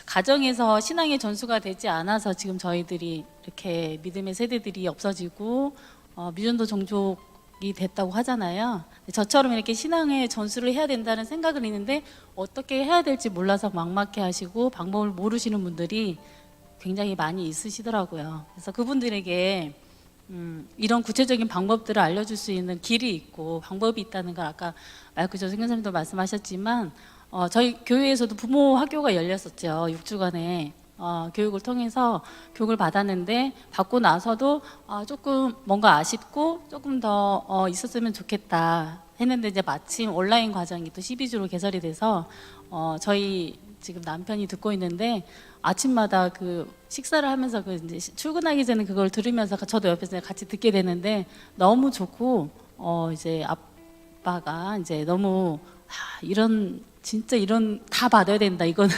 가정에서 신앙의 전수가 되지 않아서 지금 저희들이 이렇게 믿음의 세대들이 없어지고 미전도 종족이 됐다고 하잖아요. 저처럼 이렇게 신앙의 전수를 해야 된다는 생각을 했는데 어떻게 해야 될지 몰라서 막막해 하시고 방법을 모르시는 분들이 굉장히 많이 있으시더라고요. 그래서 그분들에게 이런 구체적인 방법들을 알려줄 수 있는 길이 있고 방법이 있다는 걸 아까 마이크 조 선교사님도 말씀하셨지만 저희 교회에서도 부모 학교가 열렸었죠. 6주간의 교육을 통해서 교육을 받았는데 받고 나서도 조금 뭔가 아쉽고 조금 더 있었으면 좋겠다 했는데 이제 마침 온라인 과정이 또 12주로 개설이 돼서 저희 지금 남편이 듣고 있는데 아침마다 그 식사를 하면서 그 이제 출근하기 전에 그걸 들으면서 저도 옆에서 같이 듣게 되는데 너무 좋고 이제 아빠가 이제 너무 이런 진짜 이런 다 받아야 된다 이거는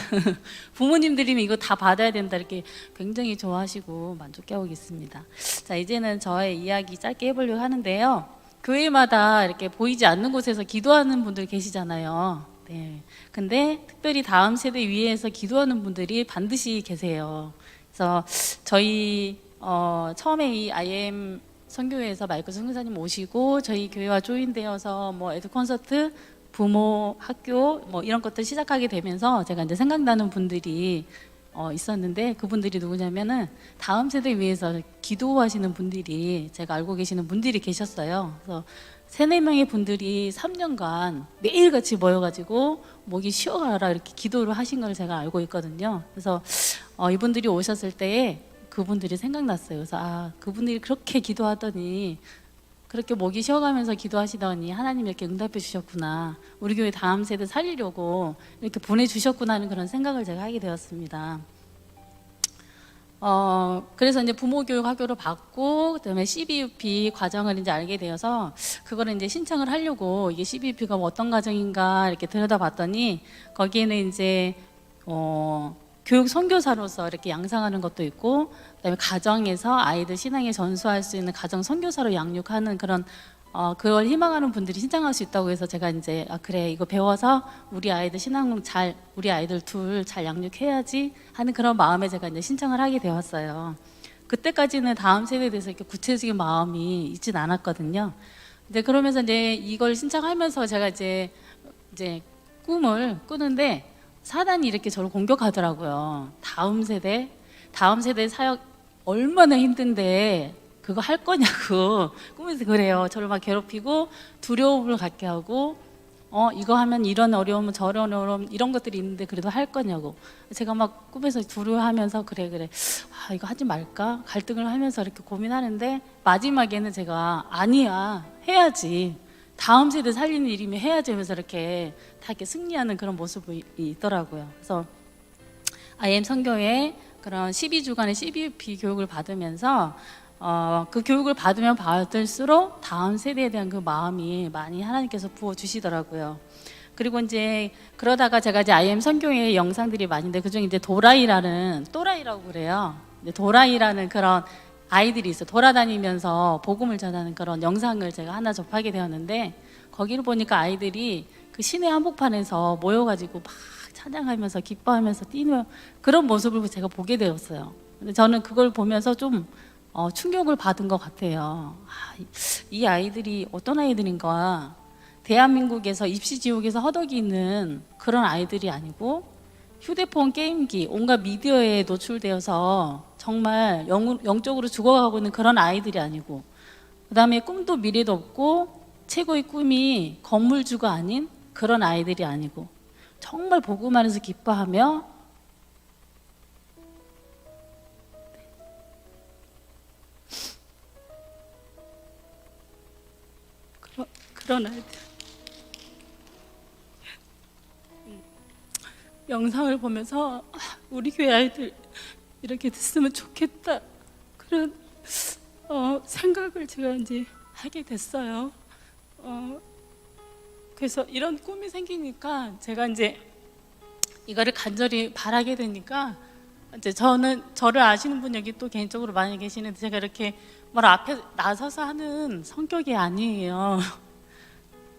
부모님들이면 이거 다 받아야 된다 이렇게 굉장히 좋아하시고 만족해하고 있습니다. 자 이제는 저의 이야기 짧게 해보려고 하는데요. 교회마다 이렇게 보이지 않는 곳에서 기도하는 분들 계시잖아요. 네. 근데 특별히 다음 세대 위에서 기도하는 분들이 반드시 계세요. 그래서 저희 처음에 이 IM 선교회에서 마이클 선교사님 오시고 저희 교회와 조인되어서 뭐 에듀 콘서트, 부모 학교 뭐 이런 것들 시작하게 되면서 제가 이제 생각나는 분들이 있었는데 그분들이 누구냐면은 다음 세대 위해서 기도하시는 분들이 제가 알고 계시는 분들이 계셨어요. 그래서 3-4명의 분들이 3년간 매일같이 모여가지고 목이 쉬어가라 이렇게 기도를 하신 걸 제가 알고 있거든요. 그래서 이분들이 오셨을 때에 그분들이 생각났어요. 그래서 그분들이 그렇게 기도하더니 그렇게 목이 쉬어가면서 기도하시더니 하나님이 이렇게 응답해 주셨구나. 우리 교회 다음 세대 살리려고 이렇게 보내주셨구나 하는 그런 생각을 제가 하게 되었습니다. 그래서 이제 부모교육 학교를 받고 그다음에 CBUP 과정을 이제 알게 되어서 그거를 이제 신청을 하려고 이게 CBUP가 어떤 과정인가 이렇게 들여다봤더니 거기에는 이제 교육 선교사로서 이렇게 양성하는 것도 있고 그다음에 가정에서 아이들 신앙에 전수할 수 있는 가정 선교사로 양육하는 그런 그걸 희망하는 분들이 신청할 수 있다고 해서 제가 이제 그래 이거 배워서 우리 아이들 우리 아이들 둘 잘 양육해야지 하는 그런 마음에 제가 이제 신청을 하게 되었어요. 그때까지는 다음 세대에 대해서 이렇게 구체적인 마음이 있진 않았거든요. 근데 그러면서 이제 이걸 신청하면서 제가 이제 꿈을 꾸는데 사단이 이렇게 저를 공격하더라고요. 다음 세대 사역 얼마나 힘든데 그거 할 거냐고 꿈에서 그래요. 저를 막 괴롭히고 두려움을 갖게 하고 이거 하면 이런 어려움 저런 어려움 이런 것들이 있는데 그래도 할 거냐고 제가 막 꿈에서 두려워하면서 그래 이거 하지 말까 갈등을 하면서 이렇게 고민하는데 마지막에는 제가 아니야 해야지 다음 세대 살리는 일이면 해야지 하면서 이렇게 다 이렇게 승리하는 그런 모습이 있더라고요. 그래서 IM 선교회 그런 12주간의 CBUP 교육을 받으면서 그 교육을 받으면 받을수록 다음 세대에 대한 그 마음이 많이 하나님께서 부어주시더라고요. 그리고 이제 그러다가 제가 이제 IM 선교회 영상들이 많은데 그중에 이제 또라이라고 그래요. 도라이라는 그런 아이들이 있어요. 돌아다니면서 복음을 전하는 그런 영상을 제가 하나 접하게 되었는데 거기를 보니까 아이들이 그 시내 한복판에서 모여가지고 막 찬양하면서 기뻐하면서 뛰는 그런 모습을 제가 보게 되었어요. 근데 저는 그걸 보면서 좀 충격을 받은 것 같아요. 이 아이들이 어떤 아이들인가 대한민국에서 입시지옥에서 허덕이는 그런 아이들이 아니고 휴대폰, 게임기, 온갖 미디어에 노출되어서 정말 영적으로 죽어가고 있는 그런 아이들이 아니고 그 다음에 꿈도 미래도 없고 최고의 꿈이 건물주가 아닌 그런 아이들이 아니고 정말 복음 안에서 기뻐하며 그런 아이들 영상을 보면서 우리 교회 아이들 이렇게 됐으면 좋겠다 그런 생각을 제가 이제 하게 됐어요. 그래서 이런 꿈이 생기니까 제가 이제 이거를 간절히 바라게 되니까 이제 저를 아시는 분 여기 또 개인적으로 많이 계시는데 제가 이렇게 뭘 앞에 나서서 하는 성격이 아니에요.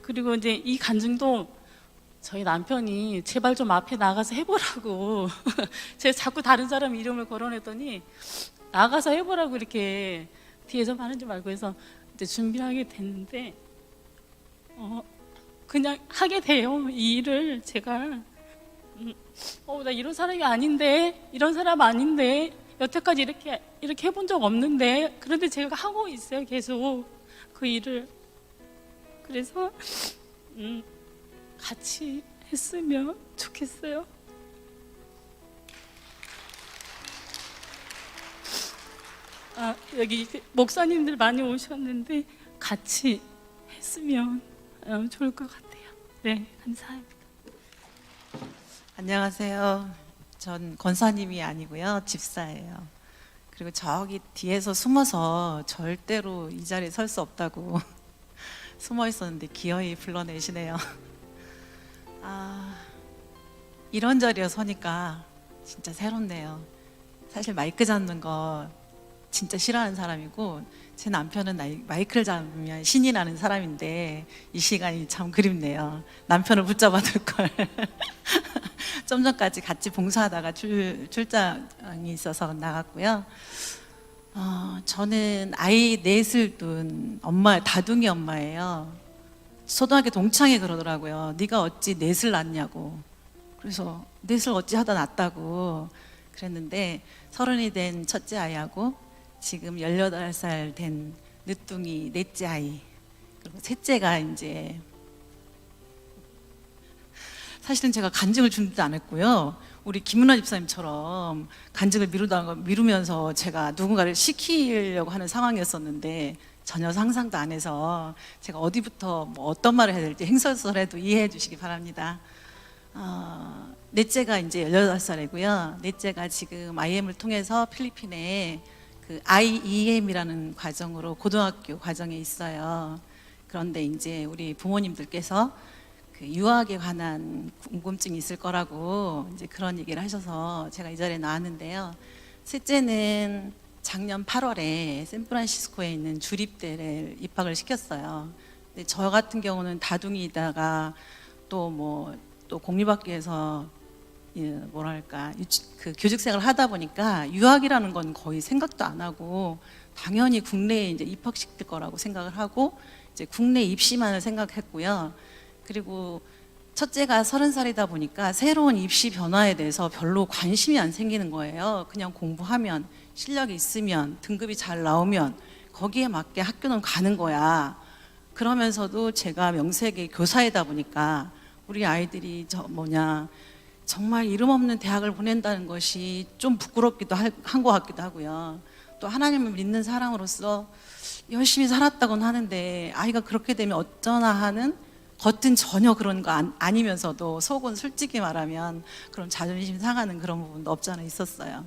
그리고 이제 이 간증도 저희 남편이 제발 좀 앞에 나가서 해보라고 제가 자꾸 다른 사람 이름을 거론했더니 나가서 해보라고 이렇게 뒤에서 하는지 말고 해서 이제 준비를 하게 됐는데 그냥 하게 돼요. 이 일을 제가 나 이런 사람이 아닌데 이런 사람 아닌데 여태까지 이렇게 해본 적 없는데 그런데 제가 하고 있어요. 계속 그 일을. 그래서 같이 했으면 좋겠어요. 여기 목사님들 많이 오셨는데 같이 했으면 좋을 것 같아요. 네, 감사합니다. 안녕하세요. 전 권사님이 아니고요, 집사예요. 그리고 저기 뒤에서 숨어서 절대로 이 자리에 설 수 없다고 숨어 있었는데 기어이 불러내시네요. 이런 자리에 서니까 진짜 새롭네요. 사실 마이크 잡는 거 진짜 싫어하는 사람이고, 제 남편은 마이크를 잡으면 신이 나는 사람인데 이 시간이 참 그립네요. 남편을 붙잡아 둘 걸. 좀 전까지 같이 봉사하다가 출장이 있어서 나갔고요. 저는 아이 넷을 둔 다둥이 엄마예요. 초등학교 동창이 그러더라고요. 네가 어찌 넷을 낳냐고. 그래서 넷을 어찌 하다 낳았다고 그랬는데, 30이 된 첫째 아이하고 지금 18살 된 늦둥이 넷째 아이, 그리고 셋째가 이제, 사실은 제가 간증을 준비도 안 했고요. 우리 김은아 집사님처럼 간증을 미루면서 제가 누군가를 시키려고 하는 상황이었었는데 전혀 상상도 안 해서 제가 어디부터 어떤 말을 해야 될지 행설설해도 이해해 주시기 바랍니다. 넷째가 이제 18살이고요. 넷째가 지금 IM을 통해서 필리핀에 그 IEM이라는 과정으로 고등학교 과정에 있어요. 그런데 이제 우리 부모님들께서 그 유학에 관한 궁금증이 있을 거라고 이제 그런 얘기를 하셔서 제가 이 자리에 나왔는데요. 셋째는 작년 8월에 샌프란시스코에 있는 주립대를 입학을 시켰어요. 근데 저 같은 경우는 다둥이다가 또 공립학교에서 그 교직생활을 하다 보니까 유학이라는 건 거의 생각도 안 하고 당연히 국내에 이제 입학시킬 거라고 생각을 하고 이제 국내 입시만을 생각했고요. 그리고 첫째가 30살이다 보니까 새로운 입시 변화에 대해서 별로 관심이 안 생기는 거예요. 그냥 공부하면, 실력이 있으면, 등급이 잘 나오면 거기에 맞게 학교는 가는 거야. 그러면서도 제가 명색의 교사이다 보니까 우리 아이들이 정말 이름 없는 대학을 보낸다는 것이 좀 부끄럽기도 한 것 같기도 하고요. 또 하나님을 믿는 사람으로서 열심히 살았다고는 하는데 아이가 그렇게 되면 어쩌나 하는, 겉은 전혀 그런 거 아니면서도 속은 솔직히 말하면 그런 자존심 상하는 그런 부분도 없지 않아 있었어요.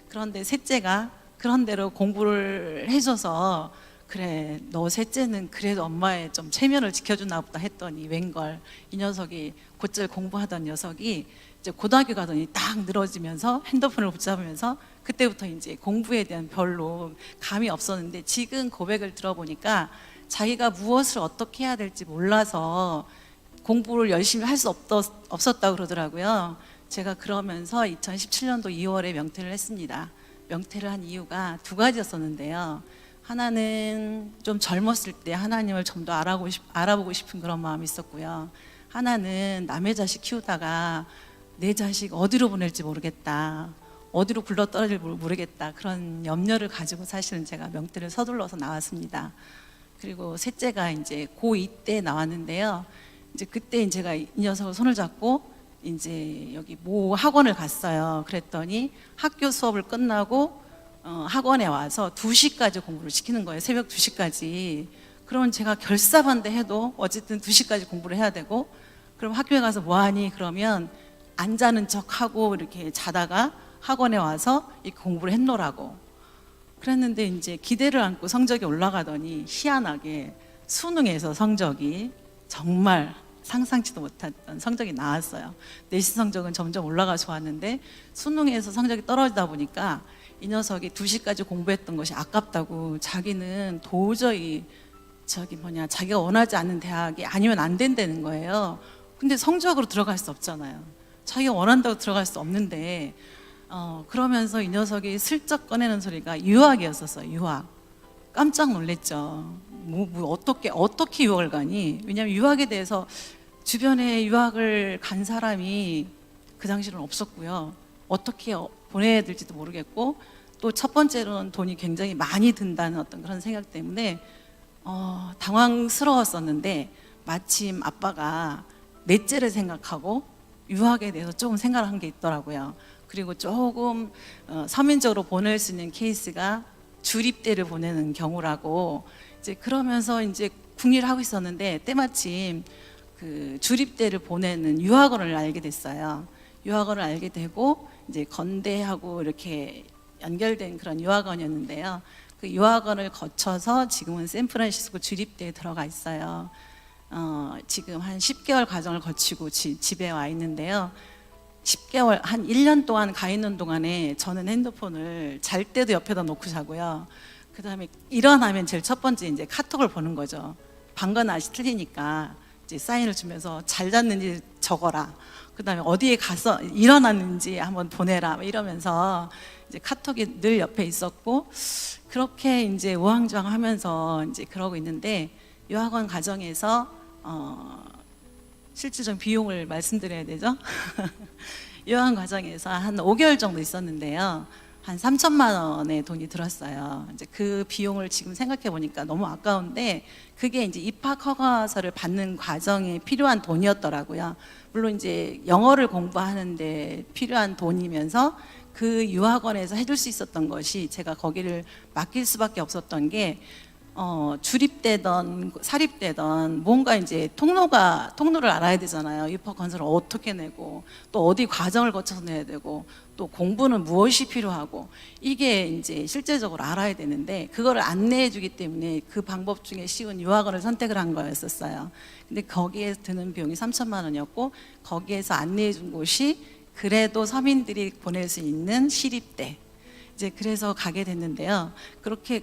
그런데 셋째가 그런 대로 공부를 해줘서, 그래 너 셋째는 그래도 엄마의 좀 체면을 지켜주나 보다 했더니 웬걸 이 녀석이 곧잘 공부하던 녀석이 이제 고등학교 가더니 딱 늘어지면서 핸드폰을 붙잡으면서 그때부터 이제 공부에 대한 별로 감이 없었는데, 지금 고백을 들어보니까 자기가 무엇을 어떻게 해야 될지 몰라서 공부를 열심히 할 수 없었다고 그러더라고요. 제가 그러면서 2017년도 2월에 명퇴를 했습니다. 명퇴를 한 이유가 두 가지였었는데요. 하나는 좀 젊었을 때 하나님을 좀 더 알아보고 싶은 그런 마음이 있었고요. 하나는 남의 자식 키우다가 내 자식 어디로 보낼지 모르겠다, 어디로 굴러 떨어질지 모르겠다, 그런 염려를 가지고 사실은 제가 명퇴를 서둘러서 나왔습니다. 그리고 셋째가 이제 고2 때 나왔는데요. 이제 그때 제가 이 녀석을 손을 잡고 이제 여기 모 학원을 갔어요. 그랬더니 학교 수업을 끝나고 학원에 와서 2시까지 공부를 시키는 거예요. 새벽 2시까지. 그러면 제가 결사반대해도 어쨌든 2시까지 공부를 해야 되고, 그럼 학교에 가서 뭐 하니? 그러면 안 자는 척하고 이렇게 자다가 학원에 와서 이 공부를 했노라고. 그랬는데 이제 기대를 안고 성적이 올라가더니 희한하게 수능에서 성적이 정말 상상치도 못했던 성적이 나왔어요. 내신 성적은 점점 올라가서 왔는데 수능에서 성적이 떨어지다 보니까 이 녀석이 2시까지 공부했던 것이 아깝다고, 자기는 도저히 자기가 원하지 않는 대학이 아니면 안 된다는 거예요. 근데 성적으로 들어갈 수 없잖아요. 자기가 원한다고 들어갈 수 없는데, 그러면서 이 녀석이 슬쩍 꺼내는 소리가 유학이었었어요. 유학. 깜짝 놀랐죠. 어떻게 유학을 가니? 왜냐하면 유학에 대해서 주변에 유학을 간 사람이 그 당시는 없었고요. 어떻게 보내야 될지도 모르겠고, 또 첫 번째로는 돈이 굉장히 많이 든다는 어떤 그런 생각 때문에 당황스러웠었는데 마침 아빠가 넷째를 생각하고 유학에 대해서 조금 생각을 한 게 있더라고요. 그리고 조금 서민적으로 보낼 수 있는 케이스가 주립대를 보내는 경우라고 이제 그러면서 이제 궁리를 하고 있었는데 때마침 그 주립대를 보내는 유학원을 알게 됐어요. 유학원을 알게 되고 이제 건대하고 이렇게 연결된 그런 유학원이었는데요. 그 유학원을 거쳐서 지금은 샌프란시스코 주립대에 들어가 있어요. 지금 한 10개월 과정을 거치고 집에 와 있는데요. 10개월, 한 1년 동안 가 있는 동안에 저는 핸드폰을 잘 때도 옆에다 놓고 자고요. 그 다음에 일어나면 제일 첫 번째 이제 카톡을 보는 거죠. 방과 낮이 틀리니까 이제 사인을 주면서 잘 잤는지 적어라. 그 다음에 어디에 가서 일어났는지 한번 보내라. 이러면서 이제 카톡이 늘 옆에 있었고 그렇게 이제 우왕좌왕하면서 이제 그러고 있는데 유학원 과정에서 실질적 비용을 말씀드려야 되죠. 유학원 과정에서 한 5개월 정도 있었는데요. 한 3천만 원의 돈이 들었어요. 이제 그 비용을 지금 생각해 보니까 너무 아까운데 그게 이제 입학 허가서를 받는 과정에 필요한 돈이었더라고요. 물론 이제 영어를 공부하는데 필요한 돈이면서 그 유학원에서 해줄 수 있었던 것이 제가 거기를 맡길 수밖에 없었던 게 주립되던 사립되던 뭔가 이제 통로를 알아야 되잖아요. 입학 건설을 어떻게 내고 또 어디 과정을 거쳐서 내야 되고 또 공부는 무엇이 필요하고 이게 이제 실제적으로 알아야 되는데 그거를 안내해 주기 때문에 그 방법 중에 쉬운 유학원을 선택을 한 거였었어요. 근데 거기에 드는 비용이 3천만 원이었고 거기에서 안내해 준 곳이 그래도 서민들이 보낼 수 있는 시립대. 이제 그래서 가게 됐는데요.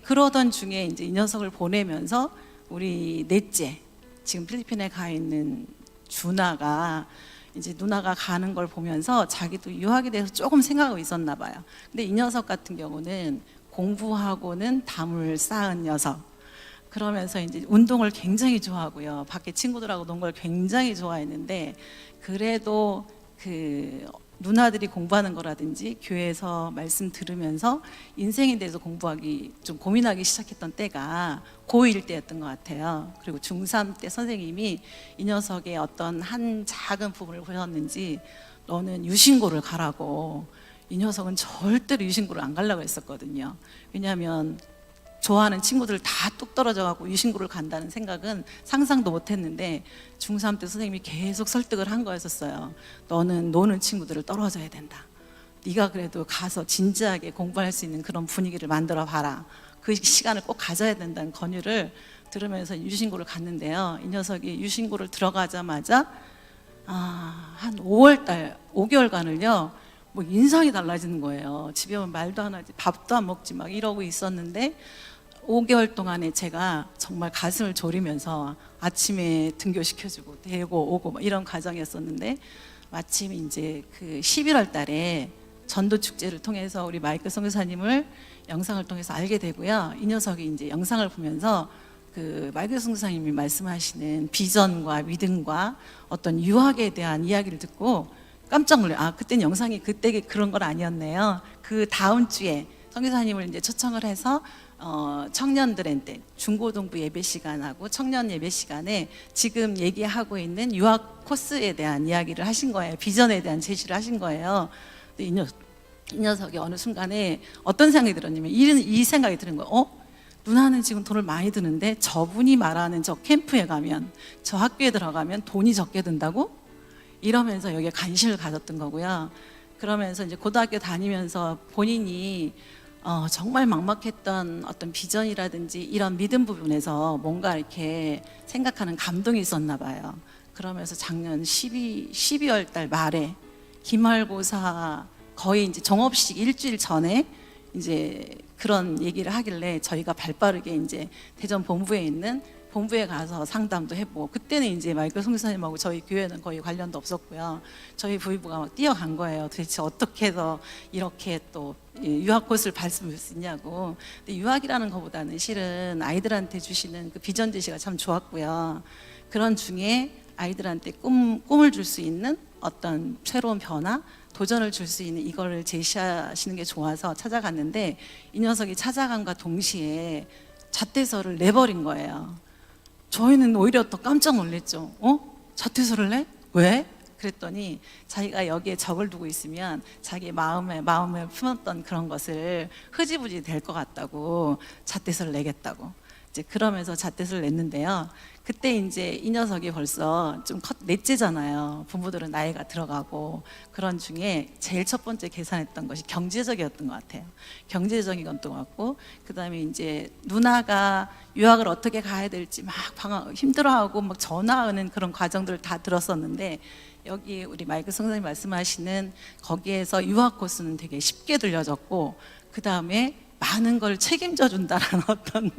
그러던 중에 이제 이 녀석을 보내면서 우리 넷째 지금 필리핀에 가 있는 준아가 이제 누나가 가는 걸 보면서 자기도 유학에 대해서 조금 생각하고 있었나 봐요. 근데 이 녀석 같은 경우는 공부하고는 담을 쌓은 녀석. 그러면서 이제 운동을 굉장히 좋아하고요. 밖에 친구들하고 논 걸 굉장히 좋아했는데 그래도 그 누나들이 공부하는 거라든지 교회에서 말씀 들으면서 인생에 대해서 공부하기 좀 고민하기 시작했던 때가 고1 때였던 것 같아요. 그리고 중3 때 선생님이 이 녀석의 어떤 한 작은 부분을 보셨는지 너는 유신고를 가라고. 이 녀석은 절대로 유신고를 안 가려고 했었거든요. 왜냐하면 좋아하는 친구들 다 뚝 떨어져 갖고 유신고를 간다는 생각은 상상도 못 했는데 중3 때 선생님이 계속 설득을 한 거였었어요. 너는 노는 친구들을 떨어져야 된다. 네가 그래도 가서 진지하게 공부할 수 있는 그런 분위기를 만들어 봐라. 그 시간을 꼭 가져야 된다는 권유를 들으면서 유신고를 갔는데요. 이 녀석이 유신고를 들어가자마자 한 5개월간을요 뭐 인상이 달라지는 거예요. 집에 오면 말도 안 하지, 밥도 안 먹지 막 이러고 있었는데 5개월 동안에 제가 정말 가슴을 졸이면서 아침에 등교시켜주고 데리고 오고 막 이런 과정이었었는데 마침 이제 그 11월 달에 전도 축제를 통해서 우리 마이클 선교사님을 영상을 통해서 알게 되고요. 이 녀석이 이제 영상을 보면서 그 마이클 선교사님이 말씀하시는 비전과 믿음과 어떤 유학에 대한 이야기를 듣고 깜짝 놀라요. 그때는 영상이 그때 그런 건 아니었네요. 그 다음 주에 선교사님을 이제 초청을 해서 청년들한테 중고등부 예배 시간하고 청년 예배 시간에 지금 얘기하고 있는 유학 코스에 대한 이야기를 하신 거예요. 비전에 대한 제시를 하신 거예요. 근데 이 녀석이 어느 순간에 어떤 생각이 들었냐면 이 생각이 드는 거예요. 누나는 지금 돈을 많이 드는데 저분이 말하는 저 캠프에 가면 저 학교에 들어가면 돈이 적게 든다고? 이러면서 여기에 관심을 가졌던 거고요. 그러면서 이제 고등학교 다니면서 본인이 정말 막막했던 어떤 비전이라든지 이런 믿음 부분에서 뭔가 이렇게 생각하는 감동이 있었나 봐요. 그러면서 작년 12월 달 말에 기말고사 거의 이제 종업식 일주일 전에 이제 그런 얘기를 하길래 저희가 발빠르게 이제 대전 본부에 있는 본부에 가서 상담도 해보고 그때는 이제 마이클 선교사님하고 저희 교회는 거의 관련도 없었고요. 저희 부부가 막 뛰어간 거예요. 도대체 어떻게 해서 이렇게 또 유학 코스를 밟을 수 있냐고. 근데 유학이라는 것보다는 실은 아이들한테 주시는 그 비전 제시가 참 좋았고요. 그런 중에 아이들한테 꿈을 줄 수 있는 어떤 새로운 변화, 도전을 줄 수 있는 이거를 제시하시는 게 좋아서 찾아갔는데 이 녀석이 찾아간과 동시에 잣대서를 내버린 거예요. 저희는 오히려 더 깜짝 놀랐죠. 잣대서를 내? 왜? 그랬더니 자기가 여기에 적을 두고 있으면 자기 마음에 품었던 그런 것을 흐지부지 될 것 같다고 잣대서를 내겠다고. 이제 그러면서 잣대서를 냈는데요. 그때 이제 이 녀석이 벌써 좀 넷째잖아요. 부모들은 나이가 들어가고 그런 중에 제일 첫 번째 계산했던 것이 경제적이었던 것 같아요. 경제적인 것도 같고 그다음에 이제 누나가 유학을 어떻게 가야 될지 막 힘들어하고 막 전화하는 그런 과정들을 다 들었었는데 여기 우리 마이크 선생님 말씀하시는 거기에서 유학 코스는 되게 쉽게 들려졌고 그 다음에 많은 걸 책임져 준다는 어떤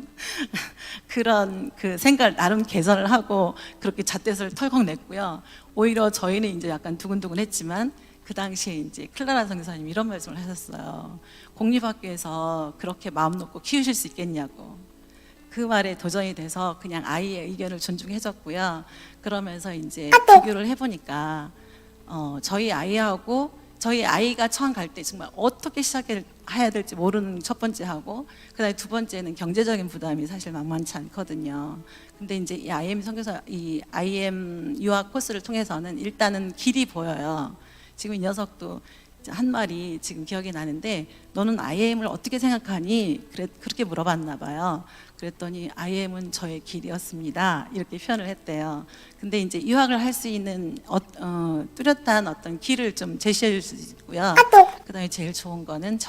그런 그 생각을 나름 개선을 하고 그렇게 잣대서를 털컥 냈고요. 오히려 저희는 이제 약간 두근두근했지만 그 당시에 이제 클라라 선교사님 이런 말씀을 하셨어요. 공립학교에서 그렇게 마음 놓고 키우실 수 있겠냐고. 그 말에 도전이 돼서 그냥 아이의 의견을 존중해줬고요. 그러면서 이제 비교를 해보니까 저희 아이하고 저희 아이가 처음 갈 때 정말 어떻게 시작해야 될지 모르는 첫 번째 하고 그다음에 두 번째는 경제적인 부담이 사실 만만치 않거든요. 근데 이제 이 IM 선교사 이 IM 유학 코스를 통해서는 일단은 길이 보여요. 지금 이 녀석도 한 말이 지금 기억이 나는데 너는 IM을 어떻게 생각하니? 그렇게 물어봤나 봐요. 그랬더니 IM은 저의 길이었습니다. 이렇게 표현을 했대요. 근데 이제 유학을 할 수 있는 뚜렷한 어떤 길을 좀 제시해 줄 수 있고요. 그다음에 제일 좋은 거는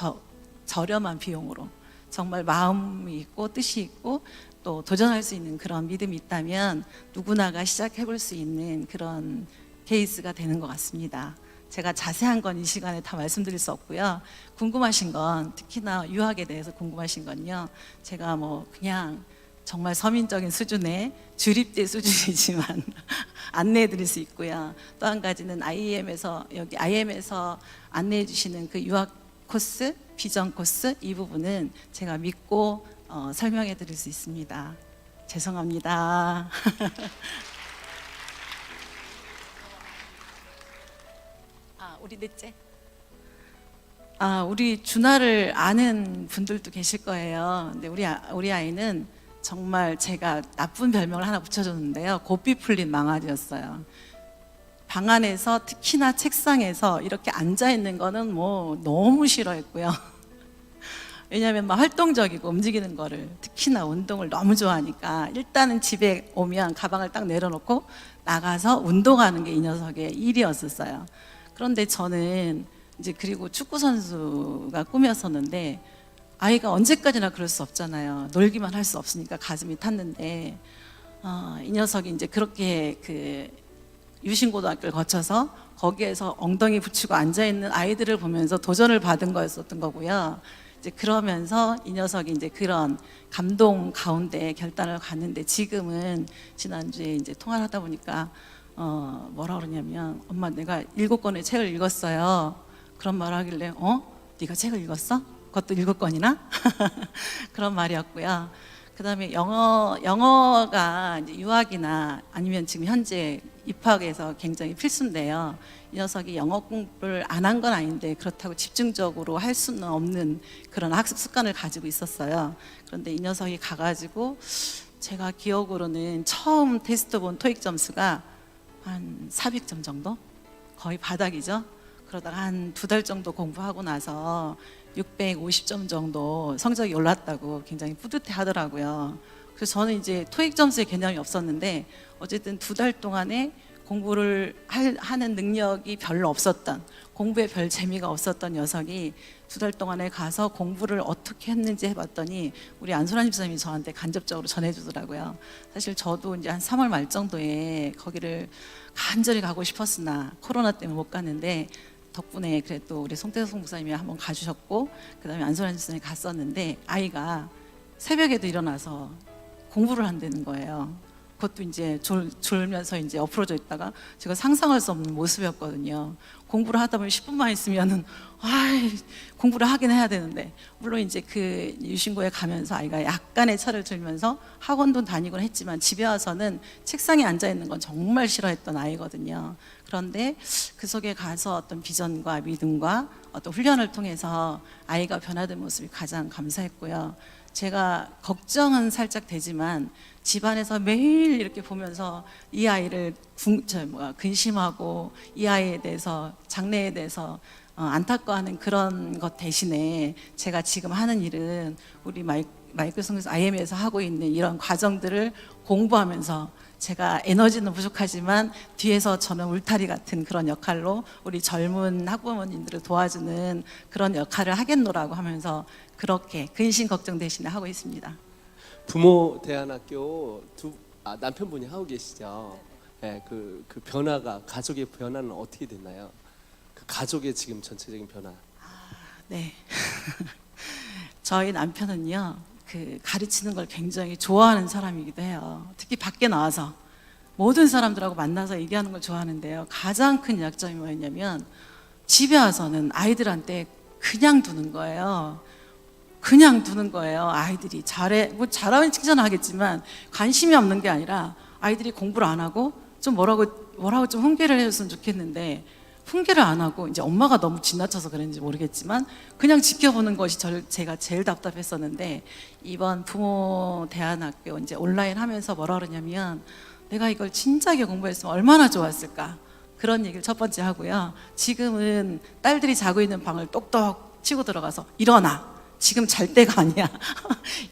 저렴한 비용으로 정말 마음이 있고 뜻이 있고 또 도전할 수 있는 그런 믿음이 있다면 누구나가 시작해 볼 수 있는 그런 케이스가 되는 것 같습니다. 제가 자세한 건 이 시간에 다 말씀드릴 수 없고요. 궁금하신 건 특히나 유학에 대해서 궁금하신 건요. 제가 뭐 그냥 정말 서민적인 수준의 주립대 수준이지만 안내해 드릴 수 있고요. 또 한 가지는 IM에서 안내해 주시는 그 유학 코스, 비전 코스 이 부분은 제가 믿고 설명해 드릴 수 있습니다. 죄송합니다. 우리 넷째. 우리 준하를 아는 분들도 계실 거예요. 근데 우리 아이는 정말 제가 나쁜 별명을 하나 붙여줬는데요. 고삐 풀린 망아지였어요. 방 안에서 특히나 책상에서 이렇게 앉아 있는 거는 뭐 너무 싫어했고요. 왜냐하면 막 활동적이고 움직이는 거를 특히나 운동을 너무 좋아하니까 일단은 집에 오면 가방을 딱 내려놓고 나가서 운동하는 게 이 녀석의 일이었었어요. 그런데 저는 이제 그리고 축구 선수가 꿈이었었는데 아이가 언제까지나 그럴 수 없잖아요. 놀기만 할 수 없으니까 가슴이 탔는데 이 녀석이 이제 그렇게 그 유신고등학교를 거쳐서 거기에서 엉덩이 붙이고 앉아 있는 아이들을 보면서 도전을 받은 거였었던 거고요. 이제 그러면서 이 녀석이 이제 그런 감동 가운데 결단을 갔는데 지금은 지난주에 이제 통화를 하다 보니까 뭐라 그러냐면 엄마 내가 7권의 책을 읽었어요. 그런 말을 하길래 네가 책을 읽었어? 그것도 7권이나? 그런 말이었고요. 그다음에 영어가 이제 유학이나 아니면 지금 현재 입학에서 굉장히 필수인데요. 이 녀석이 영어 공부를 안 한 건 아닌데 그렇다고 집중적으로 할 수는 없는 그런 학습 습관을 가지고 있었어요. 그런데 이 녀석이 가가지고 제가 기억으로는 처음 테스트 본 토익 점수가 한 400점 정도? 거의 바닥이죠. 그러다가 한 2달 정도 공부하고 나서 650점 정도 성적이 올랐다고 굉장히 뿌듯해 하더라고요. 그래서 저는 이제 토익 점수의 개념이 없었는데 어쨌든 2달 동안에 공부를 하는 능력이 별로 없었던, 공부에 별 재미가 없었던 녀석이 2달 동안에 가서 공부를 어떻게 했는지 해봤더니 우리 안소란 집사님이 저한테 간접적으로 전해주더라고요. 사실 저도 이제 한 3월 말 정도에 거기를 간절히 가고 싶었으나 코로나 때문에 못 갔는데 덕분에 그래도 우리 송태석 목사님이 한번 가주셨고 그다음에 안소란 집사님이 갔었는데 아이가 새벽에도 일어나서 공부를 한다는 거예요. 그것도 이제 졸면서 이제 엎어져 있다가 제가 상상할 수 없는 모습이었거든요. 공부를 하다 보면 10분만 있으면은 공부를 하긴 해야 되는데, 물론 이제 그 유신고에 가면서 아이가 약간의 차를 들면서 학원도 다니곤 했지만 집에 와서는 책상에 앉아 있는 건 정말 싫어했던 아이거든요. 그런데 그 속에 가서 어떤 비전과 믿음과 어떤 훈련을 통해서 아이가 변화된 모습이 가장 감사했고요. 제가 걱정은 살짝 되지만 집안에서 매일 이렇게 보면서 이 아이를 근심하고 이 아이에 대해서, 장래에 대해서 안타까워하는 그런 것 대신에 제가 지금 하는 일은 우리 마이클 성교사 IM에서 하고 있는 이런 과정들을 공부하면서 제가 에너지는 부족하지만 뒤에서 저는 울타리 같은 그런 역할로 우리 젊은 학부모님들을 도와주는 그런 역할을 하겠노라고 하면서 그렇게 근심 걱정 대신에 하고 있습니다. 부모 대안학교 남편분이 하고 계시죠? 네, 그 변화가, 가족의 변화는 어떻게 됐나요? 그 가족의 지금 전체적인 변화. 네. 저희 남편은요, 그 가르치는 걸 굉장히 좋아하는 사람이기도 해요. 특히 밖에 나와서 모든 사람들하고 만나서 얘기하는 걸 좋아하는데요. 가장 큰 약점이 뭐였냐면 집에 와서는 아이들한테 그냥 두는 거예요. 그냥 두는 거예요. 아이들이 잘하면 칭찬을 하겠지만 관심이 없는 게 아니라 아이들이 공부를 안 하고 좀 뭐라고 좀 훈계를 해줬으면 좋겠는데 훈계를 안 하고 이제 엄마가 너무 지나쳐서 그랬는지 모르겠지만 그냥 지켜보는 것이 제가 제일 답답했었는데, 이번 부모 대안학교 이제 온라인 하면서 뭐라 그러냐면 내가 이걸 진작에 공부했으면 얼마나 좋았을까, 그런 얘기를 첫 번째 하고요. 지금은 딸들이 자고 있는 방을 똑똑 치고 들어가서 일어나, 지금 잘 때가 아니야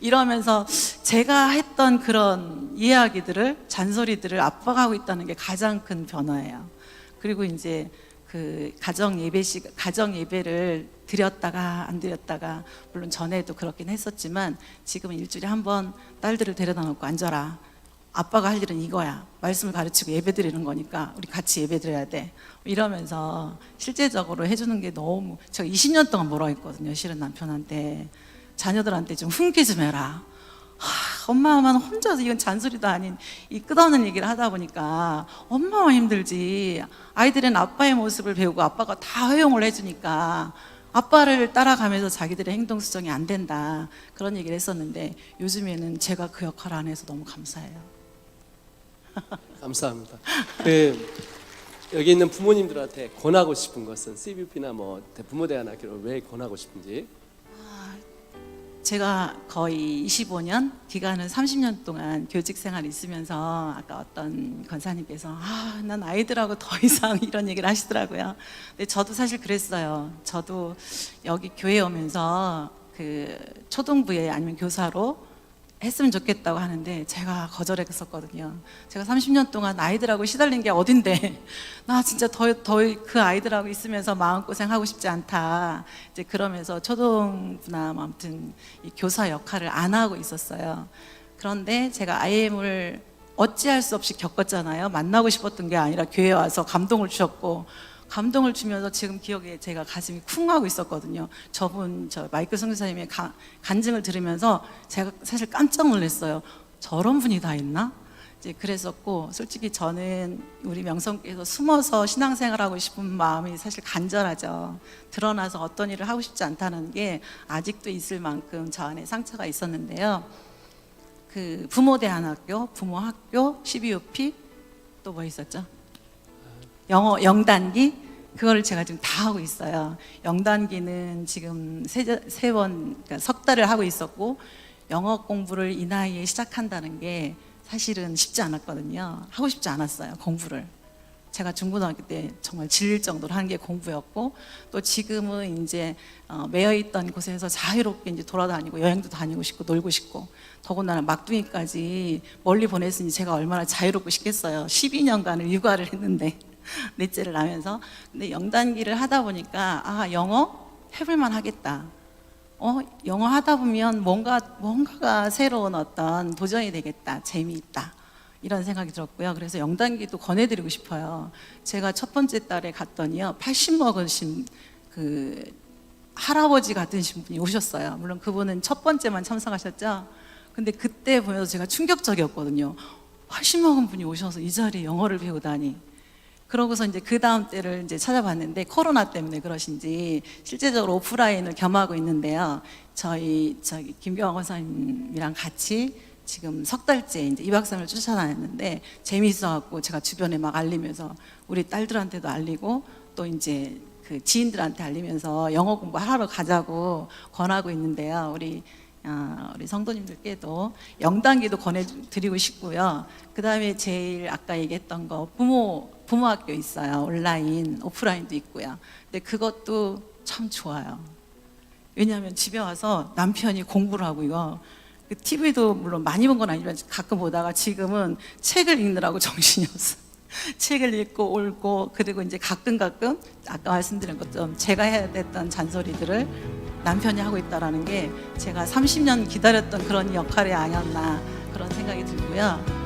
이러면서 제가 했던 그런 이야기들을, 잔소리들을 아빠가 하고 있다는 게 가장 큰 변화예요. 그리고 이제 그 가정 예배를 드렸다가 안 드렸다가, 물론 전에도 그렇긴 했었지만 지금은 일주일에 한 번 딸들을 데려다 놓고 앉아라, 아빠가 할 일은 이거야, 말씀을 가르치고 예배 드리는 거니까 우리 같이 예배 드려야 돼, 이러면서 실제적으로 해주는 게 너무, 제가 20년 동안 뭐라 했거든요. 실은 남편한테, 자녀들한테 좀 훈계 좀 해라. 엄마만 혼자서, 이건 잔소리도 아닌 이 끝없는 얘기를 하다 보니까 엄마만 힘들지, 아이들은 아빠의 모습을 배우고 아빠가 다 허용을 해주니까 아빠를 따라가면서 자기들의 행동 수정이 안 된다, 그런 얘기를 했었는데 요즘에는 제가 그 역할을 안 해서 너무 감사해요. 감사합니다. 여기 있는 부모님들한테 권하고 싶은 것은, CBP나 뭐 부모 대안학교를 왜 권하고 싶은지. 제가 거의 25년, 기간은 30년 동안 교직 생활 있으면서 아까 어떤 권사님께서 난 아이들하고 더 이상 이런 얘기를 하시더라고요. 근데 저도 사실 그랬어요. 저도 여기 교회에 오면서 그 초등부에 아니면 교사로 했으면 좋겠다고 하는데 제가 거절했었거든요. 제가 30년 동안 아이들하고 시달린 게 어딘데 나 진짜 더 그 아이들하고 있으면서 마음고생하고 싶지 않다, 이제 그러면서 초등부나 아무튼 이 교사 역할을 안 하고 있었어요. 그런데 제가 IM을 어찌할 수 없이 겪었잖아요. 만나고 싶었던 게 아니라 교회에 와서 감동을 주셨고, 감동을 주면서 지금 기억에 제가 가슴이 쿵 하고 있었거든요. 저 마이클 선교사님의 간증을 들으면서 제가 사실 깜짝 놀랐어요. 저런 분이 다 있나? 이제 그랬었고, 솔직히 저는 우리 명성께서 숨어서 신앙생활하고 싶은 마음이 사실 간절하죠. 드러나서 어떤 일을 하고 싶지 않다는 게 아직도 있을 만큼 저 안에 상처가 있었는데요. 그 부모 대안학교, 부모학교, CBUP, 또 뭐 있었죠? 영어 영단기, 그거를 제가 지금 다 하고 있어요. 영단기는 지금 세 번, 그러니까 석 달을 하고 있었고, 영어 공부를 이 나이에 시작한다는 게 사실은 쉽지 않았거든요. 하고 싶지 않았어요, 공부를. 제가 중고등학교 때 정말 질릴 정도로 한 게 공부였고, 또 지금은 이제 매여 있던 곳에서 자유롭게 이제 돌아다니고 여행도 다니고 싶고 놀고 싶고, 더군다나 막둥이까지 멀리 보냈으니 제가 얼마나 자유롭고 싶겠어요. 12년간을 육아를 했는데 넷째를 낳으면서. 근데 영단기를 하다 보니까 영어 해볼만 하겠다. 영어 하다 보면 뭔가가 새로운 어떤 도전이 되겠다, 재미있다, 이런 생각이 들었고요. 그래서 영단기도 권해드리고 싶어요. 제가 첫 번째 딸에 갔더니요, 80 먹으신 그 할아버지 같으신 분이 오셨어요. 물론 그분은 첫 번째만 참석하셨죠. 근데 그때 보면서 제가 충격적이었거든요. 훨씬 먹은 분이 오셔서 이 자리에 영어를 배우다니. 그러고서 이제 그 다음 때를 이제 찾아봤는데 코로나 때문에 그러신지 실제적으로 오프라인을 겸하고 있는데요. 저기 김병환 권사님이랑 같이 지금 석 달째 이제 2박 3일 쫓아다녔는데 재미있어갖고 제가 주변에 막 알리면서 우리 딸들한테도 알리고 또 이제 그 지인들한테 알리면서 영어 공부하러 가자고 권하고 있는데요. 우리 성도님들께도 영단기도 권해드리고 싶고요. 그 다음에 제일 아까 얘기했던 거 부모 학교 있어요. 온라인, 오프라인도 있고요. 근데 그것도 참 좋아요. 왜냐하면 집에 와서 남편이 공부를 하고요. 그 TV도 물론 많이 본 건 아니지만 가끔 보다가 지금은 책을 읽느라고 정신이 없어요. 책을 읽고 옳고 그리고 이제 가끔 아까 말씀드린 것처럼 제가 해야 됐던 잔소리들을 남편이 하고 있다라는 게 제가 30년 기다렸던 그런 역할이 아니었나 그런 생각이 들고요.